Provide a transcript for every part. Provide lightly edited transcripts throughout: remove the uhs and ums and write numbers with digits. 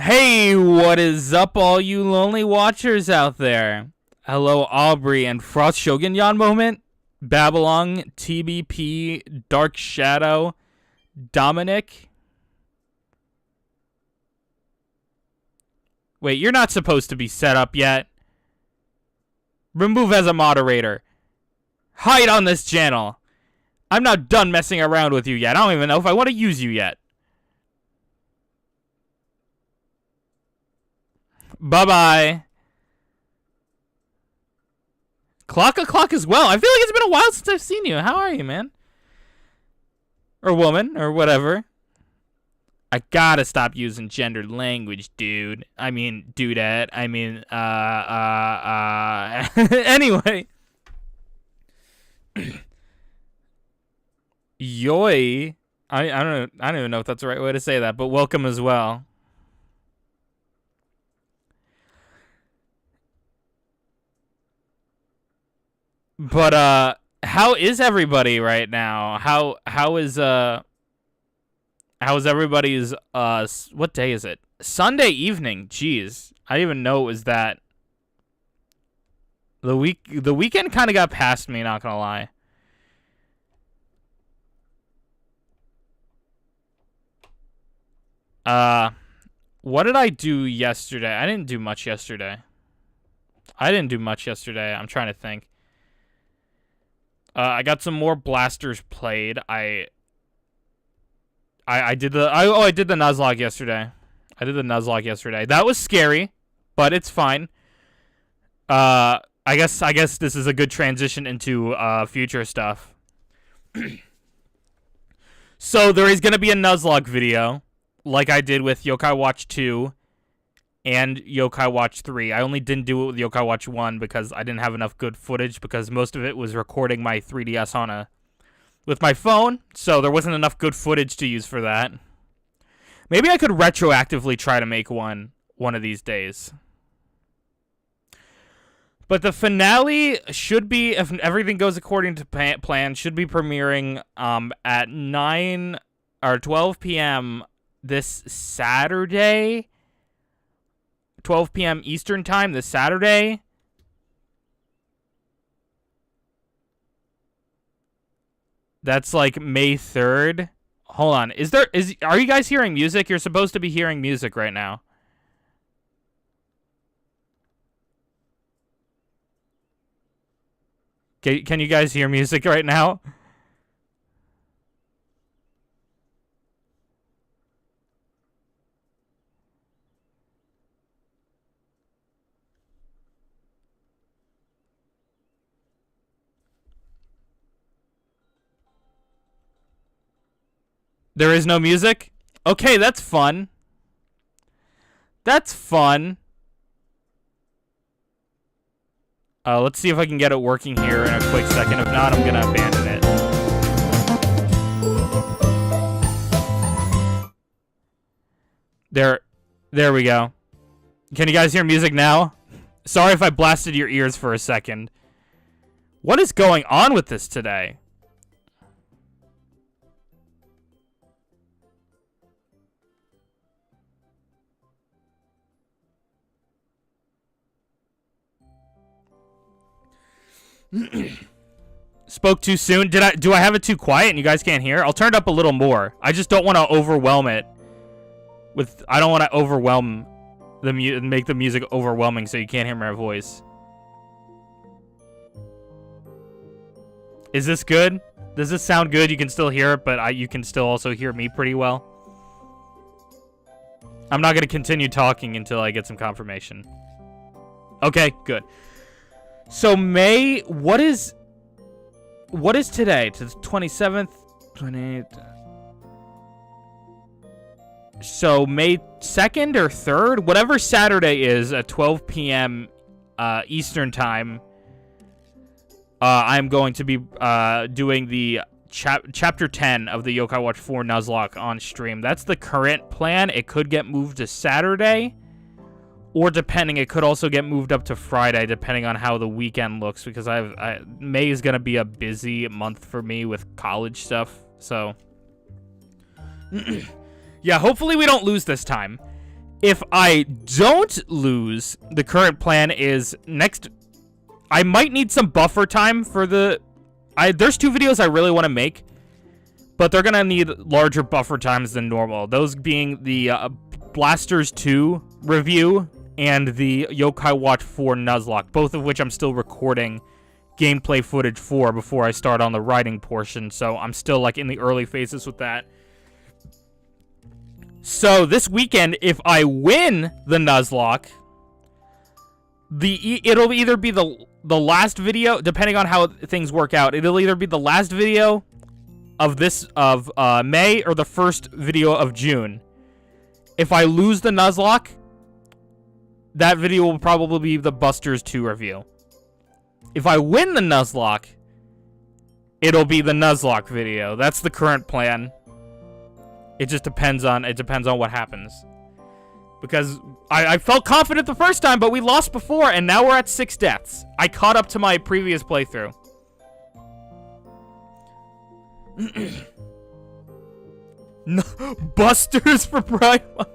Hey, what is up, all you lonely watchers out there? Hello, Aubrey and Frost Shogun Yan Moment, Babylon, TBP, Dark Shadow, Dominic. Wait, you're not supposed to be set up yet. Remove as a moderator. Hide on this channel. I'm not done messing around with you yet. I don't even know if I want to use you yet. Bye-bye. Clock as well. I feel like it's been a while since I've seen you. How are you, man? Or woman, or whatever. I gotta stop using gendered language, dude. I mean, dudette. I mean, anyway. Yoy. I don't even know if that's the right way to say that, but welcome as well. But how is everybody right now? How is everybody's what day is it? Sunday evening. Jeez. I didn't even know it was that. The weekend kind of got past me, not gonna lie. What did I do yesterday? I didn't do much yesterday. I'm trying to think. I got some more blasters played. I did the Nuzlocke yesterday. That was scary, but it's fine. I guess this is a good transition into future stuff. So there is gonna be a Nuzlocke video, like I did with Yokai Watch 2 and Yokai Watch 3. I only didn't do it with Yokai Watch 1 because I didn't have enough good footage because most of it was recording my 3DS with my phone, so there wasn't enough good footage to use for that. Maybe I could retroactively try to make one of these days. But the finale should be, if everything goes according to plan, should be premiering at 9 or 12 p.m. this Saturday. 12 p.m. Eastern Time this Saturday. That's like May 3rd. Hold on. Are you guys hearing music? You're supposed to be hearing music right now. Can you guys hear music right now? There is no music? Okay, that's fun. Let's see if I can get it working here in a quick second. If not, I'm going to abandon it. There we go. Can you guys hear music now? Sorry if I blasted your ears for a second. What is going on with this today? Spoke too soon. Do I have it too quiet and you guys can't hear? I'll turn it up a little more. I just don't want to overwhelm it with. I don't want to overwhelm the make the music overwhelming so you can't hear my voice. Is this good? Does this sound good? You can still hear it, but you can still also hear me pretty well. I'm not gonna continue talking until I get some confirmation. Okay, good. So May, what is today? To the 27th, 28th. So May 2nd or 3rd, whatever Saturday is at 12 p.m. Eastern time, I'm going to be doing the chapter 10 of the Yokai Watch 4 Nuzlocke on stream. That's the current plan. It could get moved to Saturday. Or depending, it could also get moved up to Friday, depending on how the weekend looks, because May is going to be a busy month for me with college stuff, so. Yeah, hopefully we don't lose this time. If I don't lose, the current plan is next... I might need some buffer time for the... There's 2 videos I really want to make, but they're going to need larger buffer times than normal. Those being the Blasters 2 review and the Yokai Watch 4 Nuzlocke, both of which I'm still recording gameplay footage for before I start on the writing portion, so I'm still like in the early phases with that. So this weekend, if I win the Nuzlocke, it'll either be the last video, depending on how things work out. It'll either be the last video of May or the first video of June. If I lose the Nuzlocke, that video will probably be the Busters 2 review. If I win the Nuzlocke, it'll be the Nuzlocke video. That's the current plan. It just depends on what happens. Because I felt confident the first time, but we lost before, and now we're at 6 deaths. I caught up to my previous playthrough. No, Busters for Pride Month.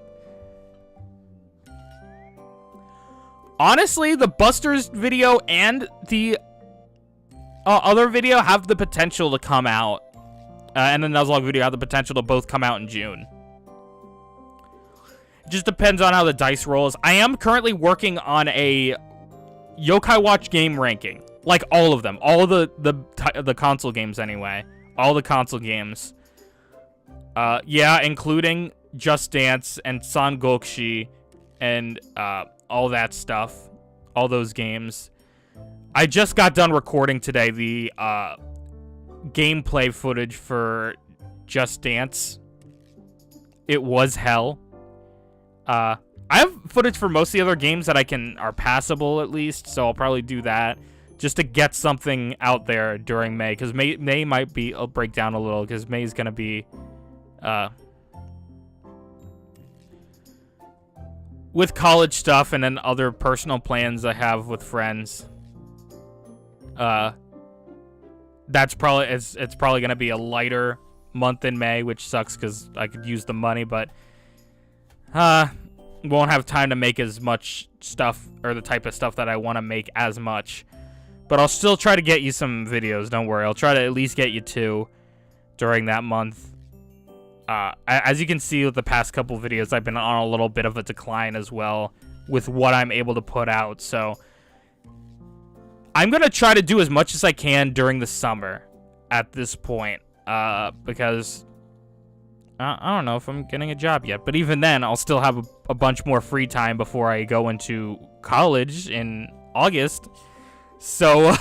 Honestly, the Busters video and the other video have the potential to come out. And the Nuzlocke video have the potential to both come out in June. It just depends on how the dice rolls. I am currently working on a Yokai Watch game ranking. Like all of them. All of the console games anyway. All the console games. Yeah, including Just Dance and Sangokshi and all that stuff. All those games. I just got done recording today the gameplay footage for Just Dance. It was hell. I have footage for most of the other games that are passable at least, so I'll probably do that just to get something out there during May, because May might be a breakdown a little, because May's gonna be with college stuff and then other personal plans I have with friends. That's probably it's probably gonna be a lighter month in May, which sucks because I could use the money, but won't have time to make as much stuff, or the type of stuff that I want to make as much. But I'll still try to get you some videos. Don't worry, I'll try to at least get you 2 during that month. As you can see with the past couple videos, I've been on a little bit of a decline as well with what I'm able to put out. So I'm going to try to do as much as I can during the summer at this point, because I don't know if I'm getting a job yet, but even then, I'll still have a bunch more free time before I go into college in August. So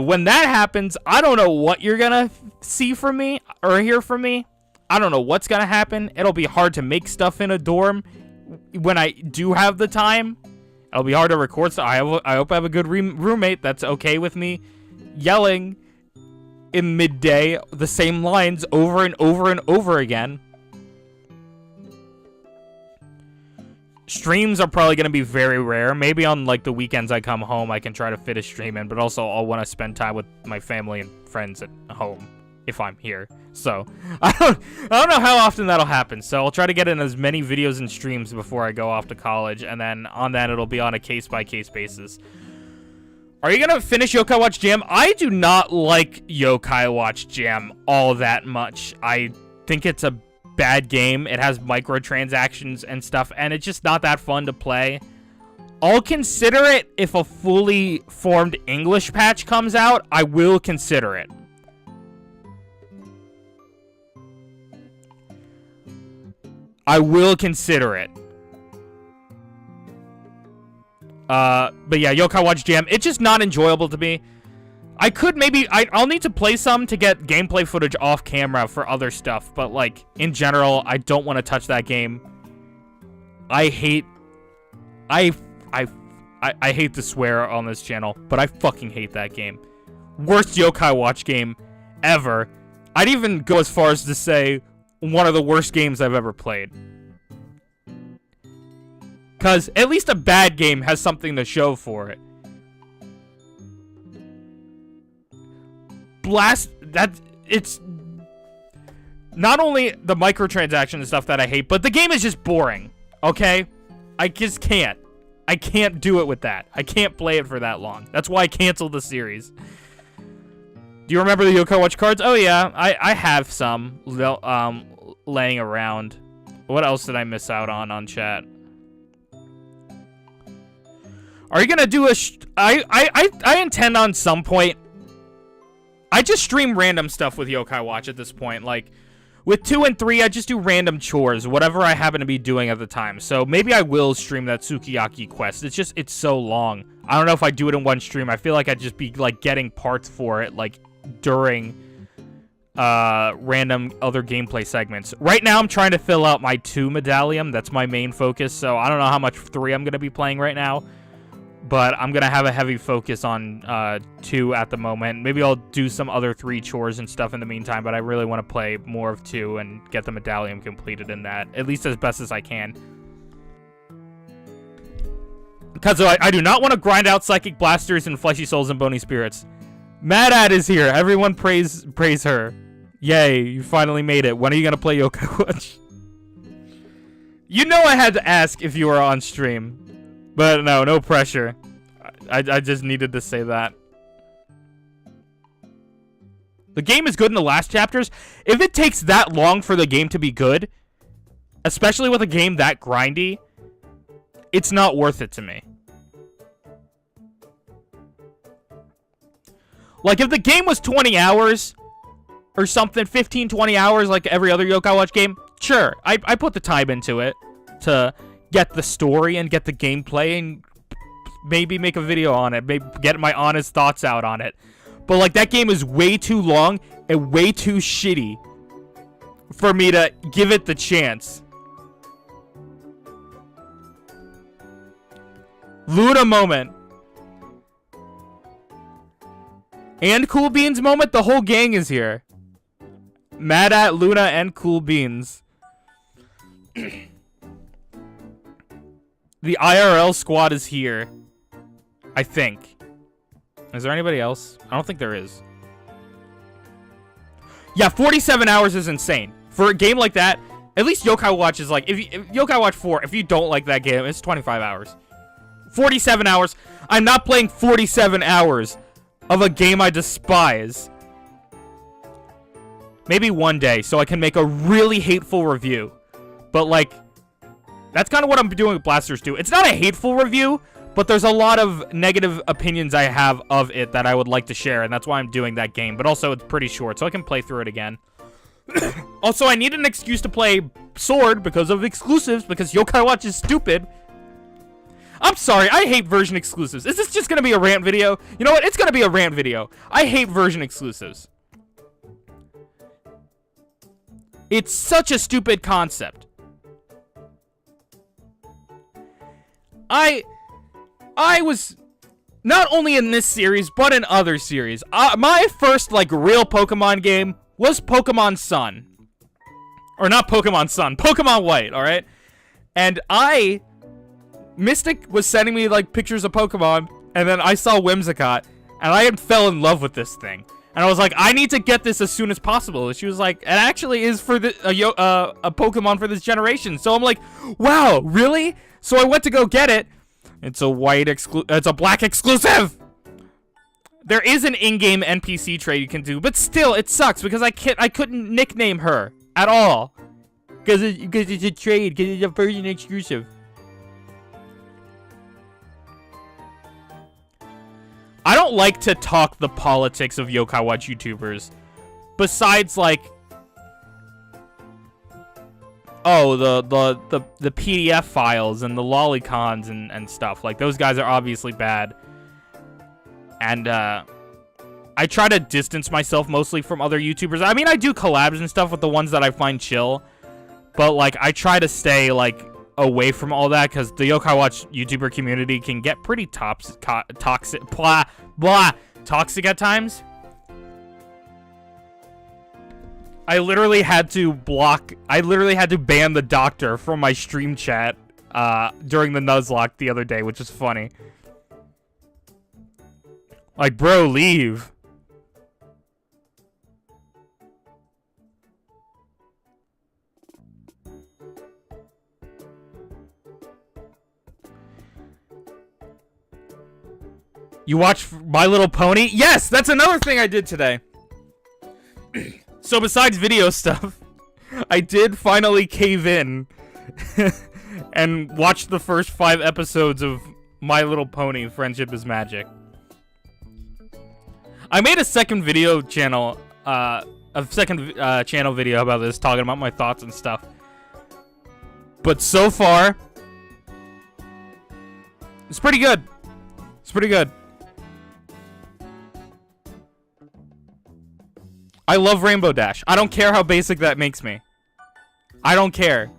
when that happens, I don't know what you're going to see from me or hear from me. I don't know what's going to happen. It'll be hard to make stuff in a dorm when I do have the time. It'll be hard to record, so I hope I have a good roommate that's okay with me yelling in midday the same lines over and over and over again. Streams are probably going to be very rare. Maybe on like the weekends I come home, I can try to fit a stream in, but also I'll want to spend time with my family and friends at home if I'm here. So I don't know how often that'll happen. So I'll try to get in as many videos and streams before I go off to college, and then on that it'll be on a case-by-case basis. Are you going to finish Yokai Watch Jam? I do not like Yokai Watch Jam all that much. I think it's a bad game. It has microtransactions and stuff, and it's just not that fun to play. I'll consider it if a fully formed English patch comes out. I will consider it. I will consider it. But yeah, Yokai Watch Jam, it's just not enjoyable to me. I could maybe, I'll need to play some to get gameplay footage off camera for other stuff, but like, in general, I don't want to touch that game. I hate to swear on this channel, but I fucking hate that game. Worst Yokai Watch game ever. I'd even go as far as to say one of the worst games I've ever played. Because at least a bad game has something to show for it. It's not only the microtransaction and stuff that I hate, but the game is just boring. Okay? I just can't. I can't do it with that. I can't play it for that long. That's why I canceled the series. Do you remember the Yokai Watch cards? Oh, yeah. I have some laying around. What else did I miss out on chat? Are you gonna do a... I intend on some point... I just stream random stuff with Yokai Watch at this point. Like, with 2 and 3, I just do random chores, whatever I happen to be doing at the time. So maybe I will stream that Sukiyaki quest. It's so long. I don't know if I do it in one stream. I feel like I'd just be, like, getting parts for it, like, during random other gameplay segments. Right now, I'm trying to fill out my 2 medallion. That's my main focus. So I don't know how much 3 I'm going to be playing right now. But I'm going to have a heavy focus on 2 at the moment. Maybe I'll do some other 3 chores and stuff in the meantime, but I really want to play more of 2 and get the medallion completed in that, at least as best as I can. Because I do not want to grind out Psychic Blasters and Fleshy Souls and Bony Spirits. Mad Ad is here. Everyone praise her. Yay, you finally made it. When are you going to play Yokai Watch? You know I had to ask if you were on stream. But no pressure. I just needed to say that. The game is good in the last chapters. If it takes that long for the game to be good, especially with a game that grindy, it's not worth it to me. Like, if the game was 20 hours or something, 15, 20 hours like every other Yokai Watch game, sure, I put the time into it to get the story and get the gameplay and maybe make a video on it, maybe get my honest thoughts out on it. But, like, that game is way too long and way too shitty for me to give it the chance. Luna moment. And Cool Beans moment. The whole gang is here. Mad at Luna and Cool Beans. The IRL squad is here. I think. Is there anybody else? I don't think there is. Yeah, 47 hours is insane. For a game like that, at least Yokai Watch is like... If Yokai Watch 4, if you don't like that game, it's 25 hours. 47 hours. I'm not playing 47 hours of a game I despise. Maybe one day, so I can make a really hateful review. But, like... That's kind of what I'm doing with Blasters 2. It's not a hateful review, but there's a lot of negative opinions I have of it that I would like to share, and that's why I'm doing that game. But also, it's pretty short, so I can play through it again. Also, I need an excuse to play Sword because of exclusives, because Yokai Watch is stupid. I'm sorry, I hate version exclusives. Is this just going to be a rant video? You know what? It's going to be a rant video. I hate version exclusives. It's such a stupid concept. I was not only in this series, but in other series. My first, like, real Pokemon game was Pokemon Sun. Or not Pokemon Sun, Pokemon White, alright? And Mystic was sending me, like, pictures of Pokemon, and then I saw Whimsicott, and I fell in love with this thing. And I was like, I need to get this as soon as possible. And she was like, it actually is for a Pokemon for this generation. So I'm like, wow, really? So I went to go get it. It's a it's a black exclusive. There is an in-game NPC trade you can do, but still, it sucks because I couldn't nickname her at all. Because it's a trade, because it's a version exclusive. I don't like to talk the politics of Yokai Watch YouTubers. Besides, like, oh, the PDF files and the lolicons and stuff. Like, those guys are obviously bad. And, I try to distance myself mostly from other YouTubers. I mean, I do collabs and stuff with the ones that I find chill. But, like, I try to stay, like, away from all that, because the Yokai Watch YouTuber community can get pretty toxic at times. I literally had to ban the doctor from my stream chat during the Nuzlocke the other day, which is funny. Like, bro, leave. You watch My Little Pony? Yes, that's another thing I did today. So besides video stuff, I did finally cave in and watch the first 5 episodes of My Little Pony, Friendship is Magic. I made a second video channel, channel video about this, talking about my thoughts and stuff. But so far, it's pretty good. It's pretty good. I love Rainbow Dash. I don't care how basic that makes me. I don't care.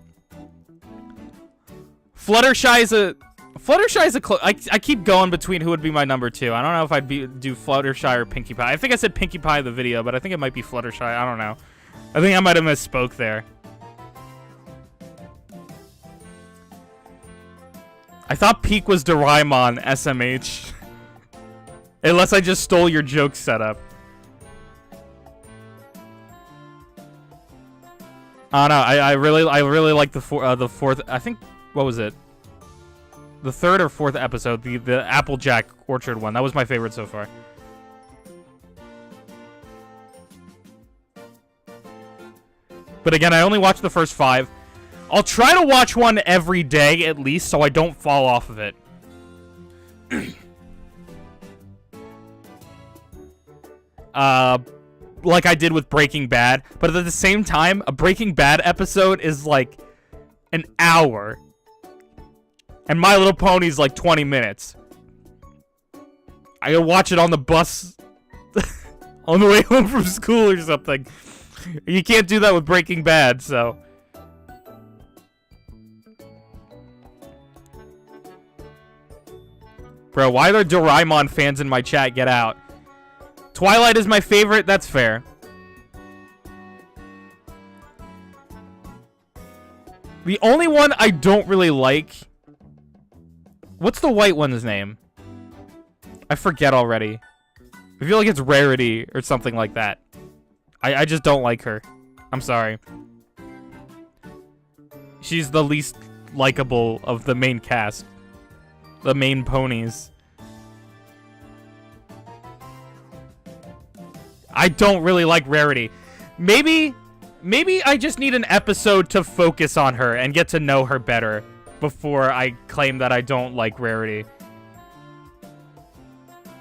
Fluttershy is a I keep going between who would be my number 2. I don't know if I'd do Fluttershy or Pinkie Pie. I think I said Pinkie Pie in the video, but I think it might be Fluttershy. I don't know. I think I might have misspoke there. I thought Peak was Doraemon SMH. Unless I just stole your joke setup. I don't know. I really like the fourth. I think, what was it? The 3rd or 4th episode, the Applejack Orchard one. That was my favorite so far. But again, I only watched the first 5. I'll try to watch one every day at least, so I don't fall off of it. Like I did with Breaking Bad. But at the same time, a Breaking Bad episode is like an hour. And My Little Pony's like 20 minutes. I gotta watch it on the bus on the way home from school or something. You can't do that with Breaking Bad, so. Bro, why are there Doraemon fans in my chat? Get out. Twilight is my favorite. That's fair. The only one I don't really like... What's the white one's name? I forget already. I feel like it's Rarity or something like that. I just don't like her. I'm sorry. She's the least likable of the main cast. The main ponies. I don't really like Rarity. Maybe I just need an episode to focus on her and get to know her better before I claim that I don't like Rarity.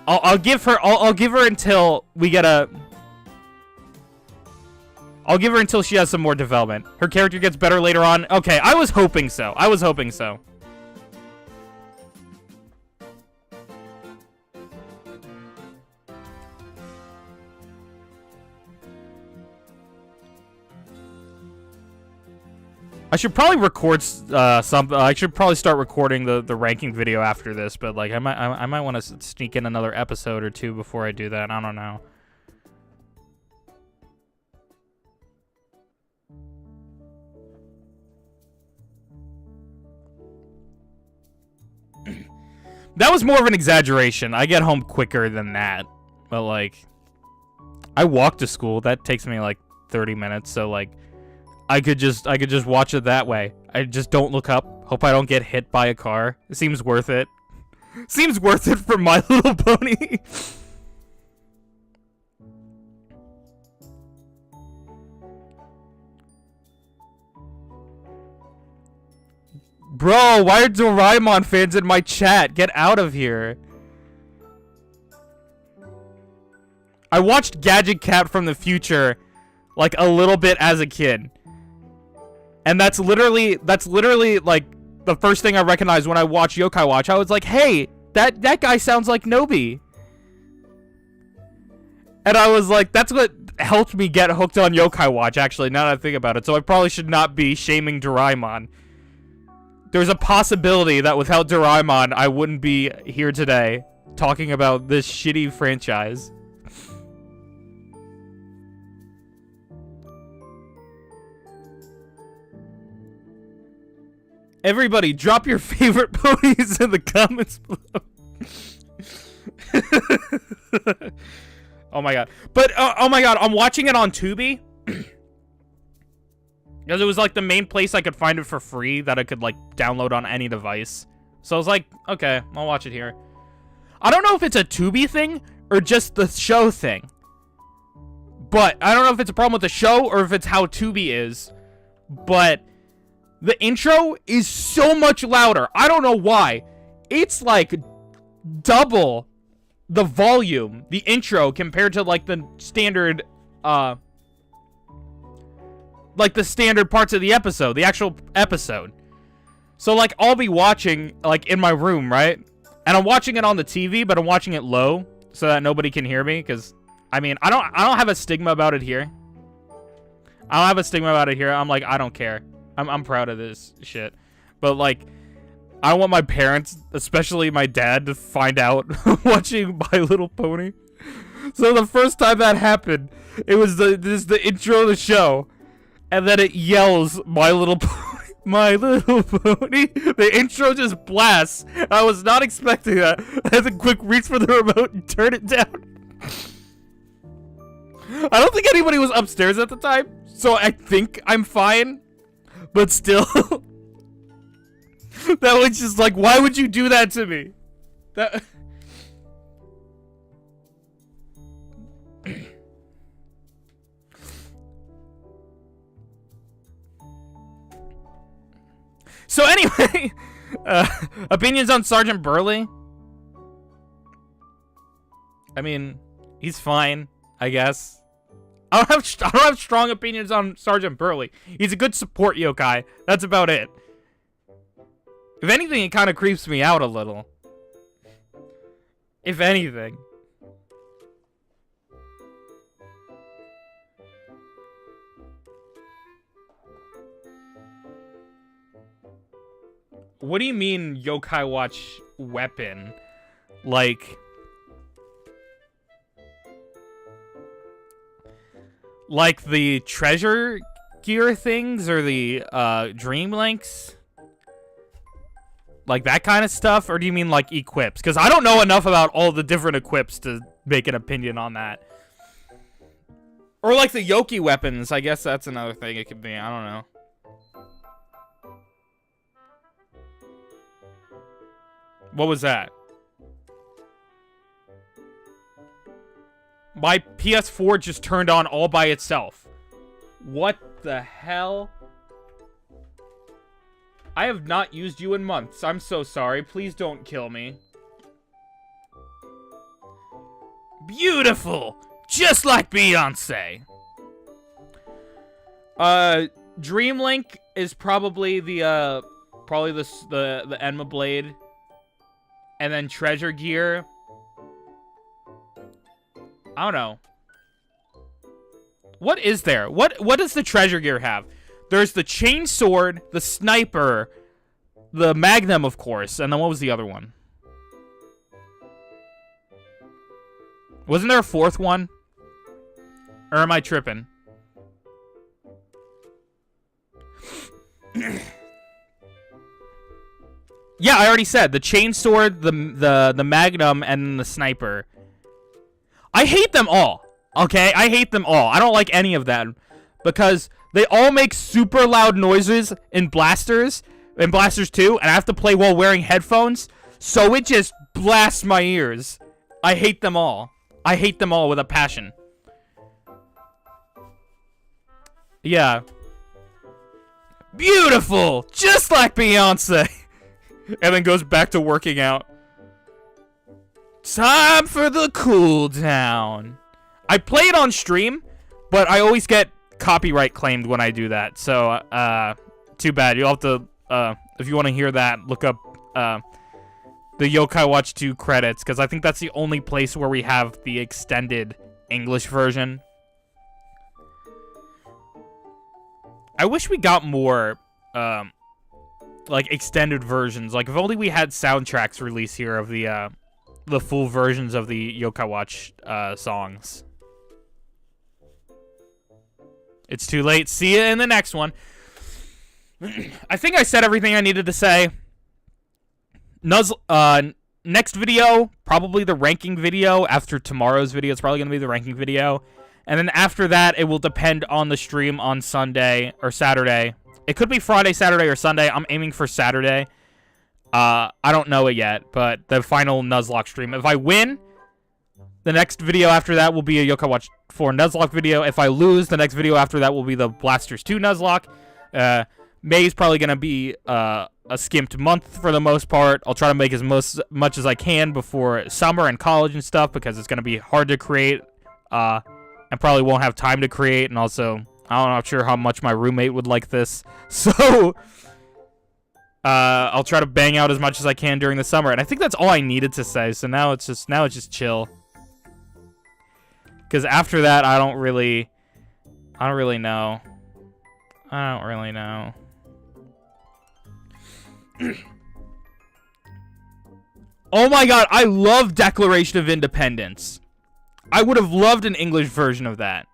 I'll give her until we get a... I'll give her until she has some more development. Her character gets better later on. Okay, I was hoping so. I was hoping so. I should probably record something. I should probably start recording the ranking video after this, but like I might want to sneak in another episode or 2 before I do that. I don't know. That was more of an exaggeration. I get home quicker than that, but like I walk to school. That takes me like 30 minutes, so like I could just watch it that way. I just don't look up. Hope I don't get hit by a car. It seems worth it. Seems worth it for My Little Pony. Bro, why are Doraemon fans in my chat? Get out of here. I watched Gadget Cat from the Future like a little bit as a kid. And that's literally like the first thing I recognized when I watched Yokai Watch. I was like, hey, that guy sounds like Nobi. And I was like, that's what helped me get hooked on Yokai Watch, actually, now that I think about it. So I probably should not be shaming Doraemon. There's a possibility that without Doraemon, I wouldn't be here today talking about this shitty franchise. Everybody, drop your favorite ponies in the comments below. Oh my god. But, oh my god, I'm watching it on Tubi. Because it was like the main place I could find it for free that I could like download on any device. So I was like, okay, I'll watch it here. I don't know if it's a Tubi thing or just the show thing. But I don't know if it's a problem with the show or if it's how Tubi is. But the intro is so much louder. I don't know why. It's like double the volume, the intro, compared to like the standard, like the standard parts of the episode, the actual episode. So like I'll be watching like in my room, right? And I'm watching it on the TV, but I'm watching it low so that nobody can hear me. Because I mean, I don't have a stigma about it here. I don't have a stigma about it here. I'm like, I don't care. I'm proud of this shit. But like, I don't want my parents, especially my dad, to find out watching My Little Pony. So the first time that happened, it was the intro of the show, and then it yells My Little Pony, My Little Pony. The intro just blasts. I was not expecting that. I had to quick reach for the remote and turn it down. I don't think anybody was upstairs at the time, so I think I'm fine. But still, that was just like, why would you do that to me? That. So anyway, opinions on Sergeant Burley. I mean, he's fine, I guess. I don't have strong opinions on Sergeant Burley. He's a good support yokai. That's about it. If anything, it kind of creeps me out a little. If anything. What do you mean yokai watch weapon? Like the treasure gear things or the dream links? Like that kind of stuff? Or do you mean like equips? Because I don't know enough about all the different equips to make an opinion on that. Or like the yoki weapons. I guess that's another thing it could be. I don't know. What was that? My PS4 just turned on all by itself. What the hell? I have not used you in months. I'm so sorry. Please don't kill me. Beautiful! Just like Beyonce. Dreamlink is probably the Enma Blade. And then Treasure Gear. I don't know. What is there? What does the Treasure Gear have? There's the chain sword, the sniper, the magnum, of course, and then what was the other one? Wasn't there a fourth one? Or am I tripping? Yeah, I already said the chain sword, the magnum, and the sniper. I hate them all. Okay, I hate them all. I don't like any of them because they all make super loud noises in Blasters 2, and I have to play while wearing headphones, so it just blasts my ears. I hate them all. I hate them all with a passion. Yeah. Beautiful! Just like Beyonce! And then goes back to working out. Time for the cooldown. I play it on stream, but I always get copyright claimed when I do that. So, too bad. You'll have to, if you want to hear that, look up, the Yokai Watch 2 credits, because I think that's the only place where we have the extended English version. I wish we got more, like, extended versions. Like, if only we had soundtracks released here of the full versions of the Yokai Watch, songs. It's too late. See you in the next one. I think I said everything I needed to say. Next video, probably the ranking video. After tomorrow's video, it's probably going to be the ranking video. And then after that, it will depend on the stream on Sunday or Saturday. It could be Friday, Saturday, or Sunday. I'm aiming for Saturday. I don't know it yet, but the final Nuzlocke stream. If I win, the next video after that will be a Yokai Watch 4 Nuzlocke video. If I lose, the next video after that will be the Blasters 2 Nuzlocke. May's probably going to be a skimped month for the most part. I'll try to make as much as I can before summer and college and stuff, because it's going to be hard to create, and probably won't have time to create. And also, I'm not sure how much my roommate would like this. So, I'll try to bang out as much as I can during the summer. And I think that's all I needed to say. So now it's just chill. Because after that, I don't really know. I don't really know. Oh my god, I love Declaration of Independence. I would have loved an English version of that.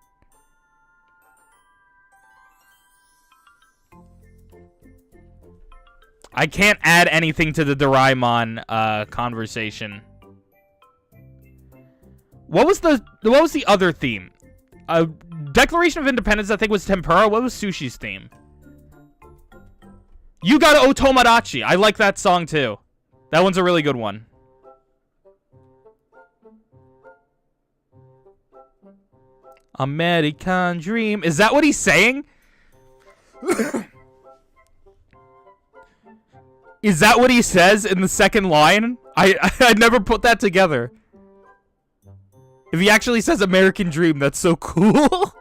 I can't add anything to the Doraemon conversation. What was the other theme? Declaration of Independence, I think, was tempura. What was Sushi's theme? You Got Otomodachi. I like that song too. That one's a really good one. American Dream. Is that what he's saying? Is that what he says in the second line? I never put that together. If he actually says American Dream, that's so cool.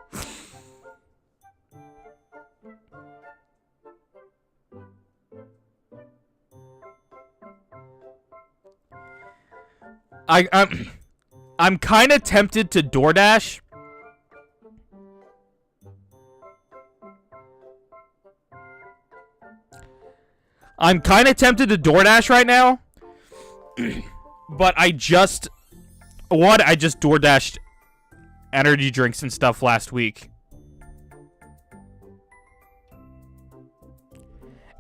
I'm kind of tempted to DoorDash. I'm kind of tempted to DoorDash right now. But I just DoorDashed energy drinks and stuff last week.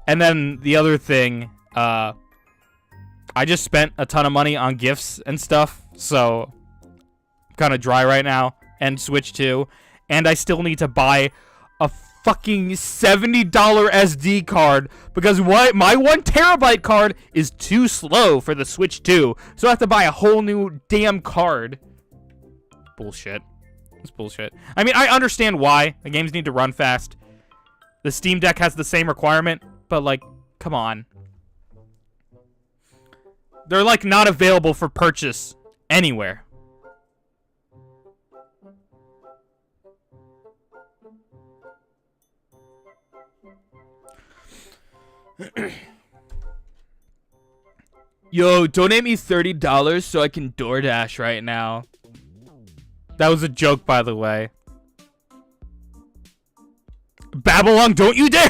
And then the other thing, I just spent a ton of money on gifts and stuff, so I'm kind of dry right now. And Switch 2. And I still need to buy a fucking $70 SD card, because my 1 terabyte card is too slow for the Switch 2, so I have to buy a whole new damn card. Bullshit. It's bullshit. I mean, I understand why. The games need to run fast. The Steam Deck has the same requirement, but, like, come on. They're, like, not available for purchase anywhere. Yo, donate me $30 so I can DoorDash right now. That was a joke, by the way. Babylon, don't you dare!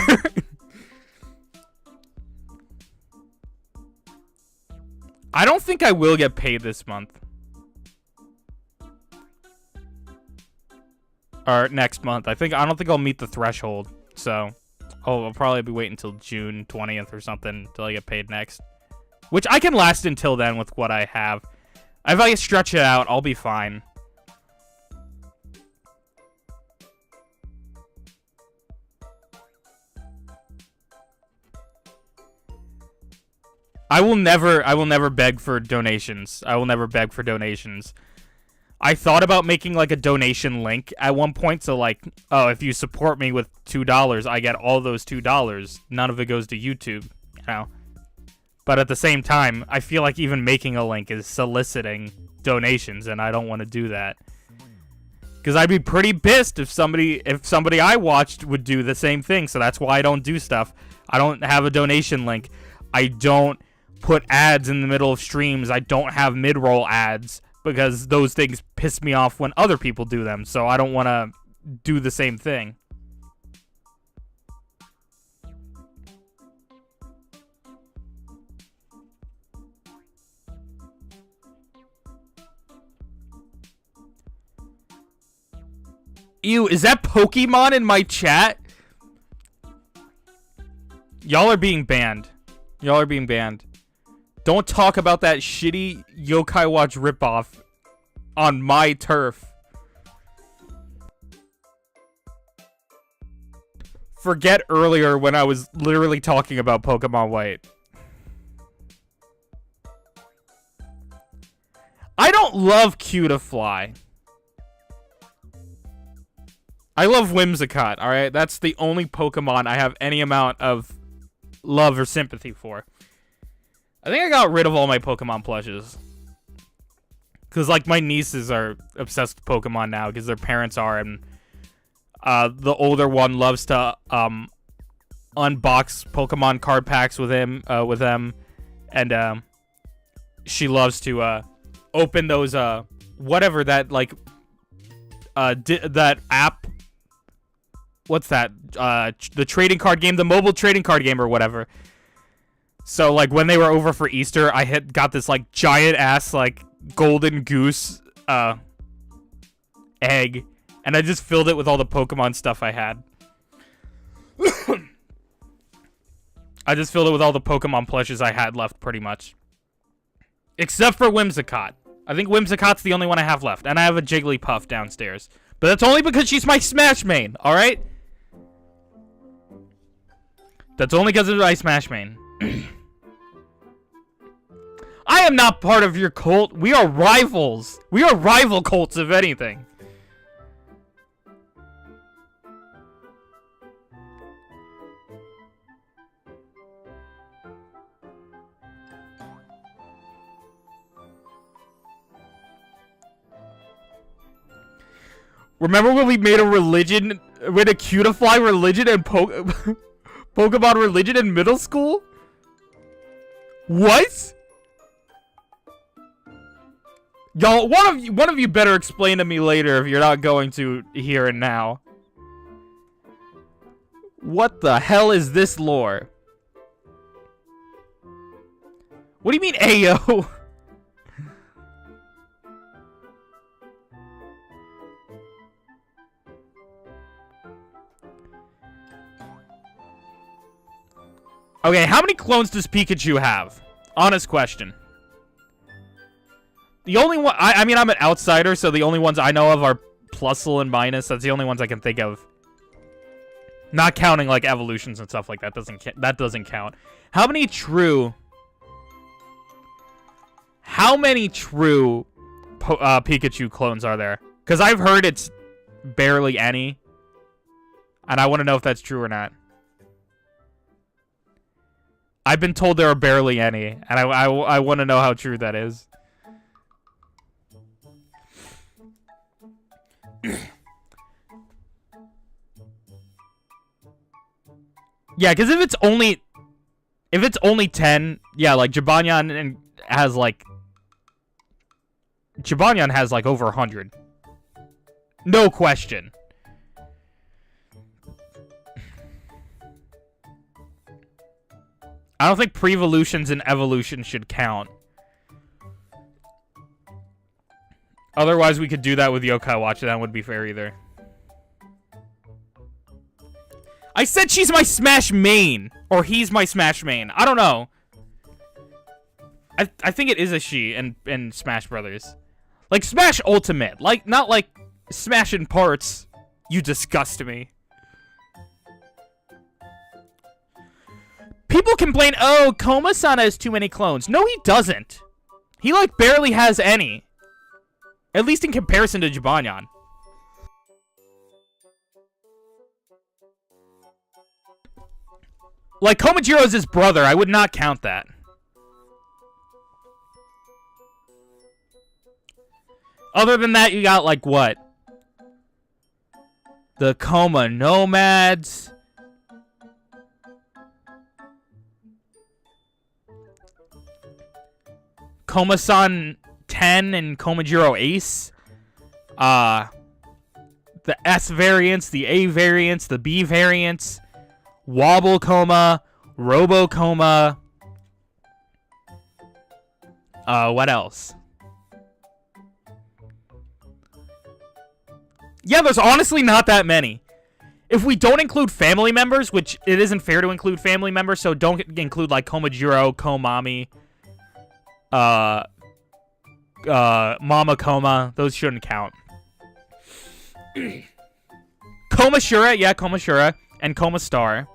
I don't think I will get paid this month. Or next month. I don't think I'll meet the threshold. So, I'll probably be waiting until June 20th or something until I get paid next. Which I can last until then with what I have. If I stretch it out, I'll be fine. I will never beg for donations. I will never beg for donations. I thought about making, like, a donation link at one point, so, like, oh, if you support me with $2, I get all those $2. None of it goes to YouTube, you know? But at the same time, I feel like even making a link is soliciting donations, and I don't want to do that. Because I'd be pretty pissed if somebody I watched would do the same thing, so that's why I don't do stuff. I don't have a donation link. I don't put ads in the middle of streams. I don't have mid-roll ads, because those things piss me off when other people do them, so I don't want to do the same thing. Ew, is that Pokemon in my chat? Y'all are being banned. Y'all are being banned. Don't talk about that shitty Yokai Watch ripoff on my turf. Forget earlier when I was literally talking about Pokemon White. I don't love Cutiefly. I love Whimsicott, alright? That's the only Pokemon I have any amount of love or sympathy for. I think I got rid of all my Pokemon plushes. Because, like, my nieces are obsessed with Pokemon now, because their parents are, and the older one loves to unbox Pokemon card packs with them, and she loves to open those whatever that, like, that app. What's that? The trading card game, the mobile trading card game or whatever. So, like, when they were over for Easter, I had got this, like, giant ass, like, golden goose egg, and I just filled it with all the Pokemon stuff I had. I just filled it with all the Pokemon plushes I had left, pretty much. Except for Whimsicott. I think Whimsicott's the only one I have left, and I have a Jigglypuff downstairs. But that's only because she's my Smash main, alright? That's only because of my Smash main. I am not part of your cult. We are rivals. We are rival cults, if anything. Remember when we made a religion, with a Cutiefly religion and Pokemon religion in middle school? What? Y'all, one of you better explain to me later if you're not going to here and now. What the hell is this lore? What do you mean, Ayo? Okay, how many clones does Pikachu have? Honest question. The only one... I mean, I'm an outsider, so the only ones I know of are Plusle and Minus. That's the only ones I can think of. Not counting, like, evolutions and stuff like that. That doesn't count. How many true... How many true Pikachu clones are there? Because I've heard it's barely any. And I want to know if that's true or not. I've been told there are barely any, and I want to know how true that is. Yeah, because if it's only 10, yeah, like Jibanyan has like over 100. No question. I don't think pre-evolutions and evolutions should count. Otherwise, we could do that with Yokai Watch, and that would be fair either. I said she's my Smash main. Or he's my Smash main. I don't know. I think it is a she in Smash Brothers. Like, Smash Ultimate. Like, not like Smash in parts. You disgust me. People complain, oh, Koma-san has too many clones. No, he doesn't. He, like, barely has any. At least in comparison to Jibanyan. Like, Komajiro's his brother. I would not count that. Other than that, you got, like, what? The Koma Nomads. Koma-san 10 and Komajiro Ace. The S variants, the A variants, the B variants. Wobble Coma, Robo Coma. What else? Yeah, there's honestly not that many. If we don't include family members, which it isn't fair to include family members, so don't include like Komajiro, Komami, Mama Coma, those shouldn't count. Komashura, yeah, Komashura, and Koma Star.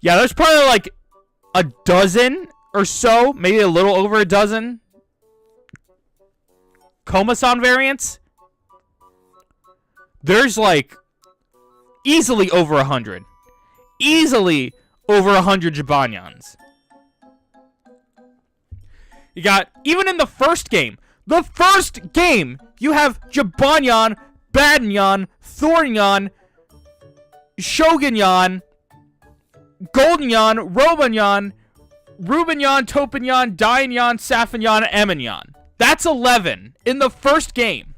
Yeah, there's probably like a dozen or so, maybe a little over a dozen Komasan variants. There's like easily over 100. Easily over 100 Jibanyans. You got, even in the first game, you have Jibanyan, Badnyan, Thornyan, Shogunyan, Goldenyan, Robanyan, Rubanyan, Topanyan, Dainyan, Safanyan, Emanyan. That's 11 in the first game.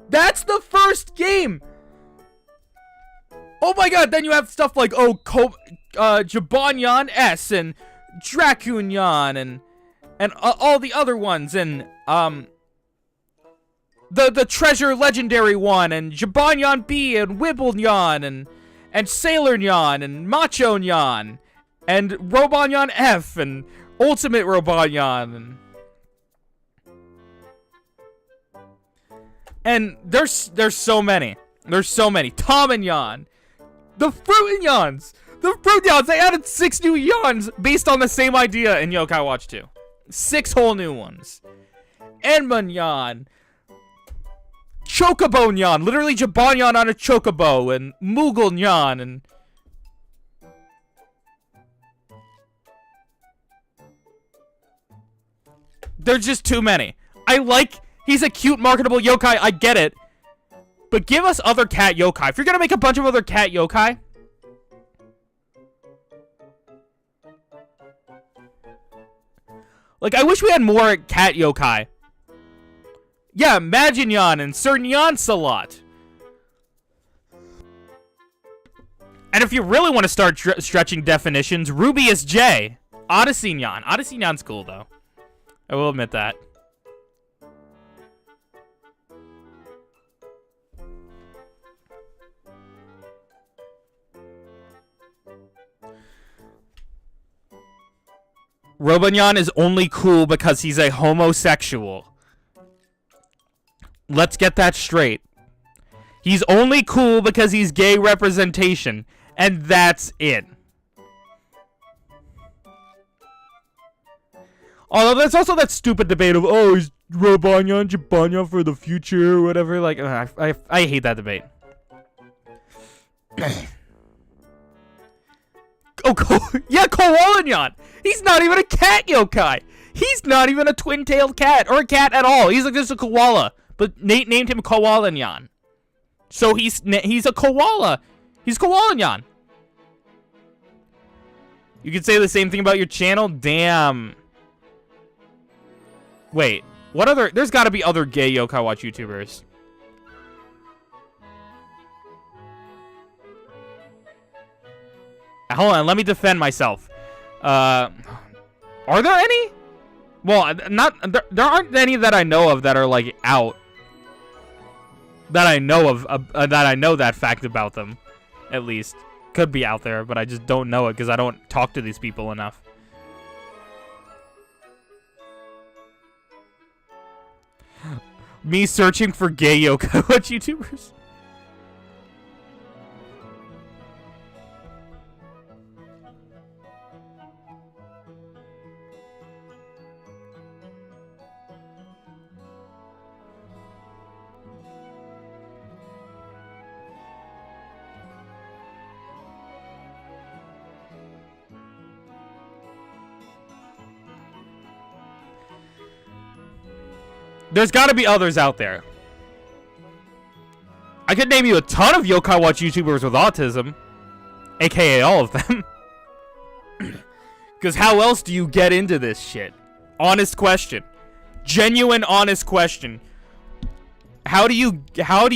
That's the first game. Oh my god, then you have stuff like, Jibanyan S and Dracunyan and all the other ones, and the treasure legendary one, and Jibanyan B and Wibblenyan and Sailornyan and Macho-nyan and Robanyan F and Ultimate Robanyan and there's so many. There's so many. Tomanyan. The Fruitanyans! They added 6 new yawns based on the same idea in Yokai Watch 2. 6 whole new ones. Enmanyan. Chocobo-nyan. Literally Jibanyan on a chocobo. And Moogle-nyan. And there's just too many. He's a cute, marketable yokai, I get it. But give us other cat yokai. If you're gonna make a bunch of other cat yokai, like, I wish we had more cat yokai. Yeah, Majinyan and Sir Nyansalot. And if you really want to start stretching definitions, Rubius J. Odyssey Nyan. Odyssey Nyan's cool, though. I will admit that. Robanyan is only cool because he's a homosexual. Let's get that straight. He's only cool because he's gay representation, and that's it. Although there's also that stupid debate of, oh, is Robanyan Jibanyan for the future or whatever. Like, I hate that debate. Yeah, Koalanyan. He's not even a cat yokai. He's not even a twin-tailed cat or a cat at all. He's like just a koala. But Nate named him Koalanyan. So he's a koala. He's Koalanyan. You could say the same thing about your channel? Damn. Wait, what other... There's got to be other gay Yokai Watch YouTubers. Hold on, let me defend myself. Are there any? Well, there aren't any that I know of that are, like, out. That I know of, that I know that fact about them. At least. Could be out there, but I just don't know it because I don't talk to these people enough. Me searching for gay Yokai Watch YouTubers? There's got to be others out there. I could name you a ton of Yokai Watch YouTubers with autism. AKA all of them. Because how else do you get into this shit? Honest question. Genuine honest question. How do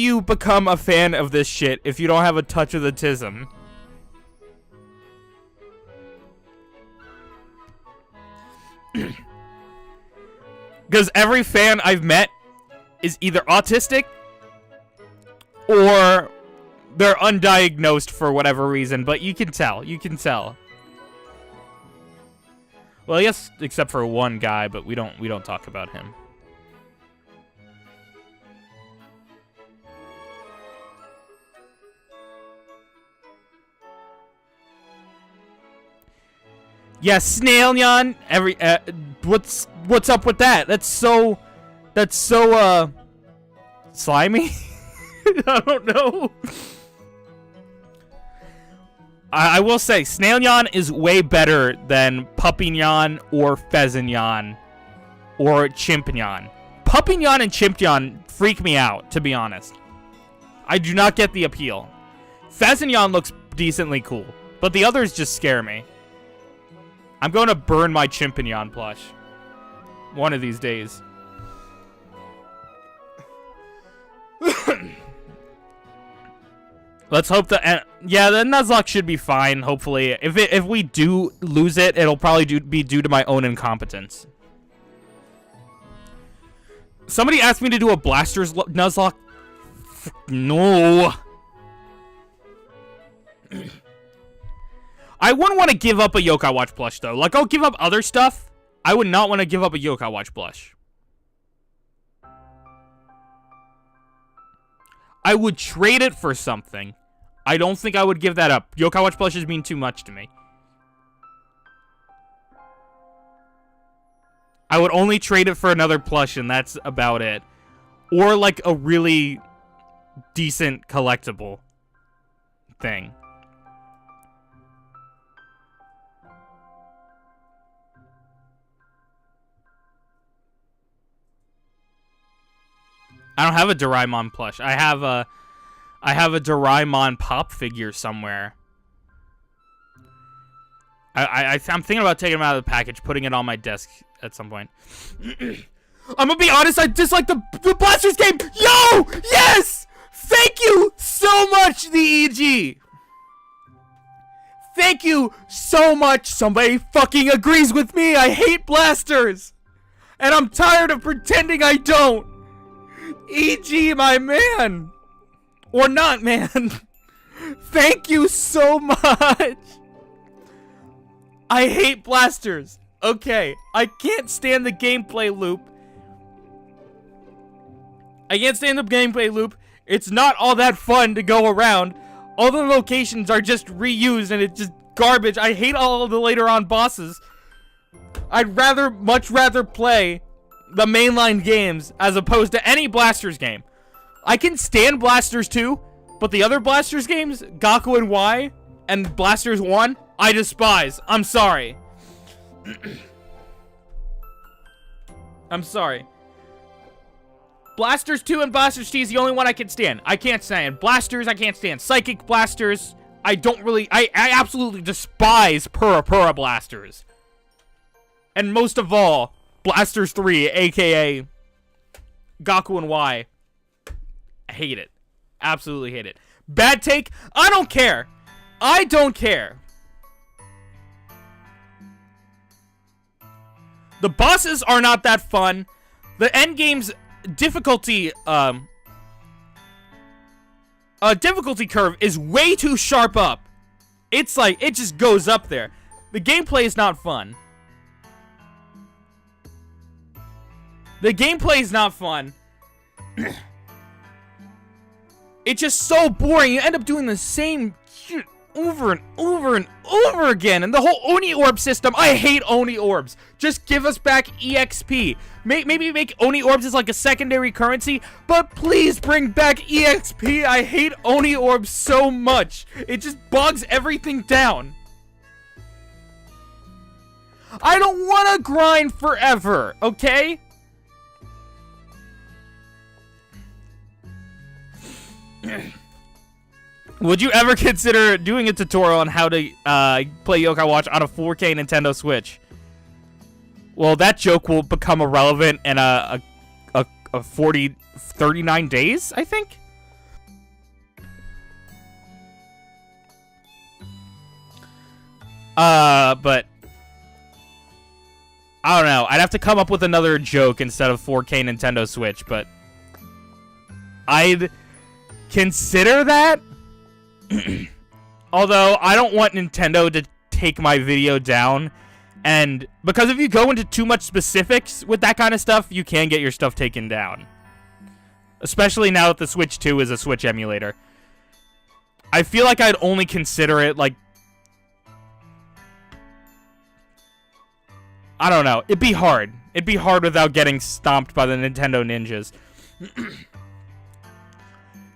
you become a fan of this shit if you don't have a touch of the tism? Because every fan I've met is either autistic or they're undiagnosed for whatever reason, but you can tell. You can tell. Well, I guess except for one guy, but we don't talk about him. Yeah, snail yawn. What's up with that? That's so slimy. I don't know. I will say, snail yawn is way better than puppy yawn or pheasant yawn or chimp yawn. Puppy yawn and chimp yawn freak me out, to be honest. I do not get the appeal. Pheasant yawn looks decently cool, but the others just scare me. I'm going to burn my chimp yawn plush one of these days. Let's hope that, yeah, the Nuzlocke should be fine, hopefully. If we do lose it, it'll probably be due to my own incompetence. Somebody asked me to do a Blasters Nuzlocke. No. I wouldn't want to give up a Yokai Watch plush, though. Like, I'll give up other stuff. I would not want to give up a Yokai Watch plush. I would trade it for something. I don't think I would give that up. Yokai Watch plushes mean too much to me. I would only trade it for another plush, and that's about it. Or, like, a really decent collectible thing. I don't have a Doraemon plush. I have a Doraemon pop figure somewhere. I'm thinking about taking him out of the package, putting it on my desk at some point. I'm gonna be honest, I dislike the Blasters game. Yo! Yes! Thank you so much, the EG. Thank you so much. Somebody fucking agrees with me. I hate Blasters. And I'm tired of pretending I don't. EG, my man. Or not, man. Thank you so much. I hate Blasters. Okay, I can't stand the gameplay loop. It's not all that fun to go around. All the locations are just reused and it's just garbage. I hate all of the later on bosses. I'd much rather play the mainline games as opposed to any Blasters game. I can stand Blasters 2, but the other Blasters games, Gaku and Y, and Blasters 1, I despise. I'm sorry. I'm sorry. Blasters 2 and Blasters T is the only one I can stand. I can't stand Blasters. I can't stand Psychic Blasters. I absolutely despise Pura Blasters. And most of all, Blasters 3, aka Gaku and Y. I hate it. Absolutely hate it. Bad take? I don't care. I don't care. The bosses are not that fun. The endgame's difficulty curve is way too sharp up. It's like, it just goes up there. The gameplay is not fun. It's just so boring. You end up doing the same shit over and over and over again. And the whole Oni Orb system, I hate Oni Orbs. Just give us back EXP. Maybe make Oni Orbs as like a secondary currency, but please bring back EXP. I hate Oni Orbs so much. It just bogs everything down. I don't want to grind forever, okay? Would you ever consider doing a tutorial on how to play Yokai Watch on a 4K Nintendo Switch? Well, that joke will become irrelevant in a 39 days, I think? But I don't know. I'd have to come up with another joke instead of 4K Nintendo Switch, but I'd consider that. Although I don't want Nintendo to take my video down, and because if you go into too much specifics with that kind of stuff, you can get your stuff taken down. Especially now that the Switch 2 is a Switch emulator. I feel like I'd only consider it like I don't know. It'd be hard. It'd be hard without getting stomped by the Nintendo ninjas.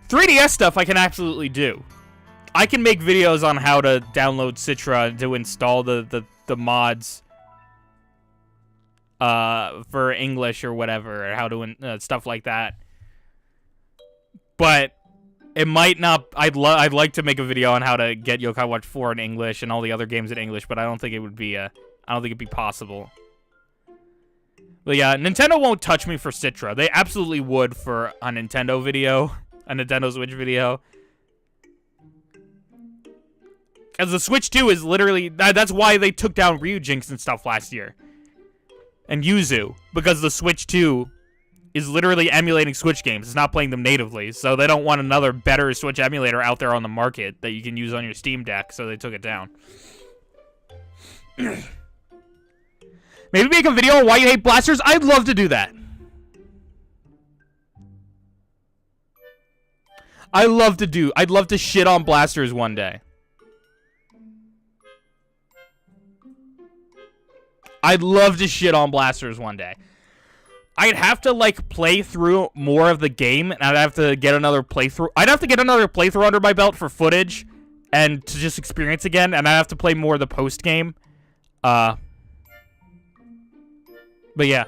3DS stuff I can absolutely do. I can make videos on how to download Citra to install the mods for English or whatever, or how to stuff like that. But it might not. I'd like to make a video on how to get Yokai Watch 4 in English and all the other games in English, but I don't think it would be I don't think it'd be possible. But yeah, Nintendo won't touch me for Citra. They absolutely would for a Nintendo video, a Nintendo Switch video. Because the Switch 2 is literally... That's why they took down Ryujinx and stuff last year. And Yuzu. Because the Switch 2 is literally emulating Switch games. It's not playing them natively. So they don't want another better Switch emulator out there on the market that you can use on your Steam Deck. So they took it down. Maybe make a video on why you hate blasters? I'd love to do that. I'd love to shit on blasters one day. I'd love to shit on blasters one day. I'd have to, like, play through more of the game, and I'd have to get another playthrough. I'd have to get another playthrough under my belt for footage, and to just experience again, and I'd have to play more of the post-game. But yeah,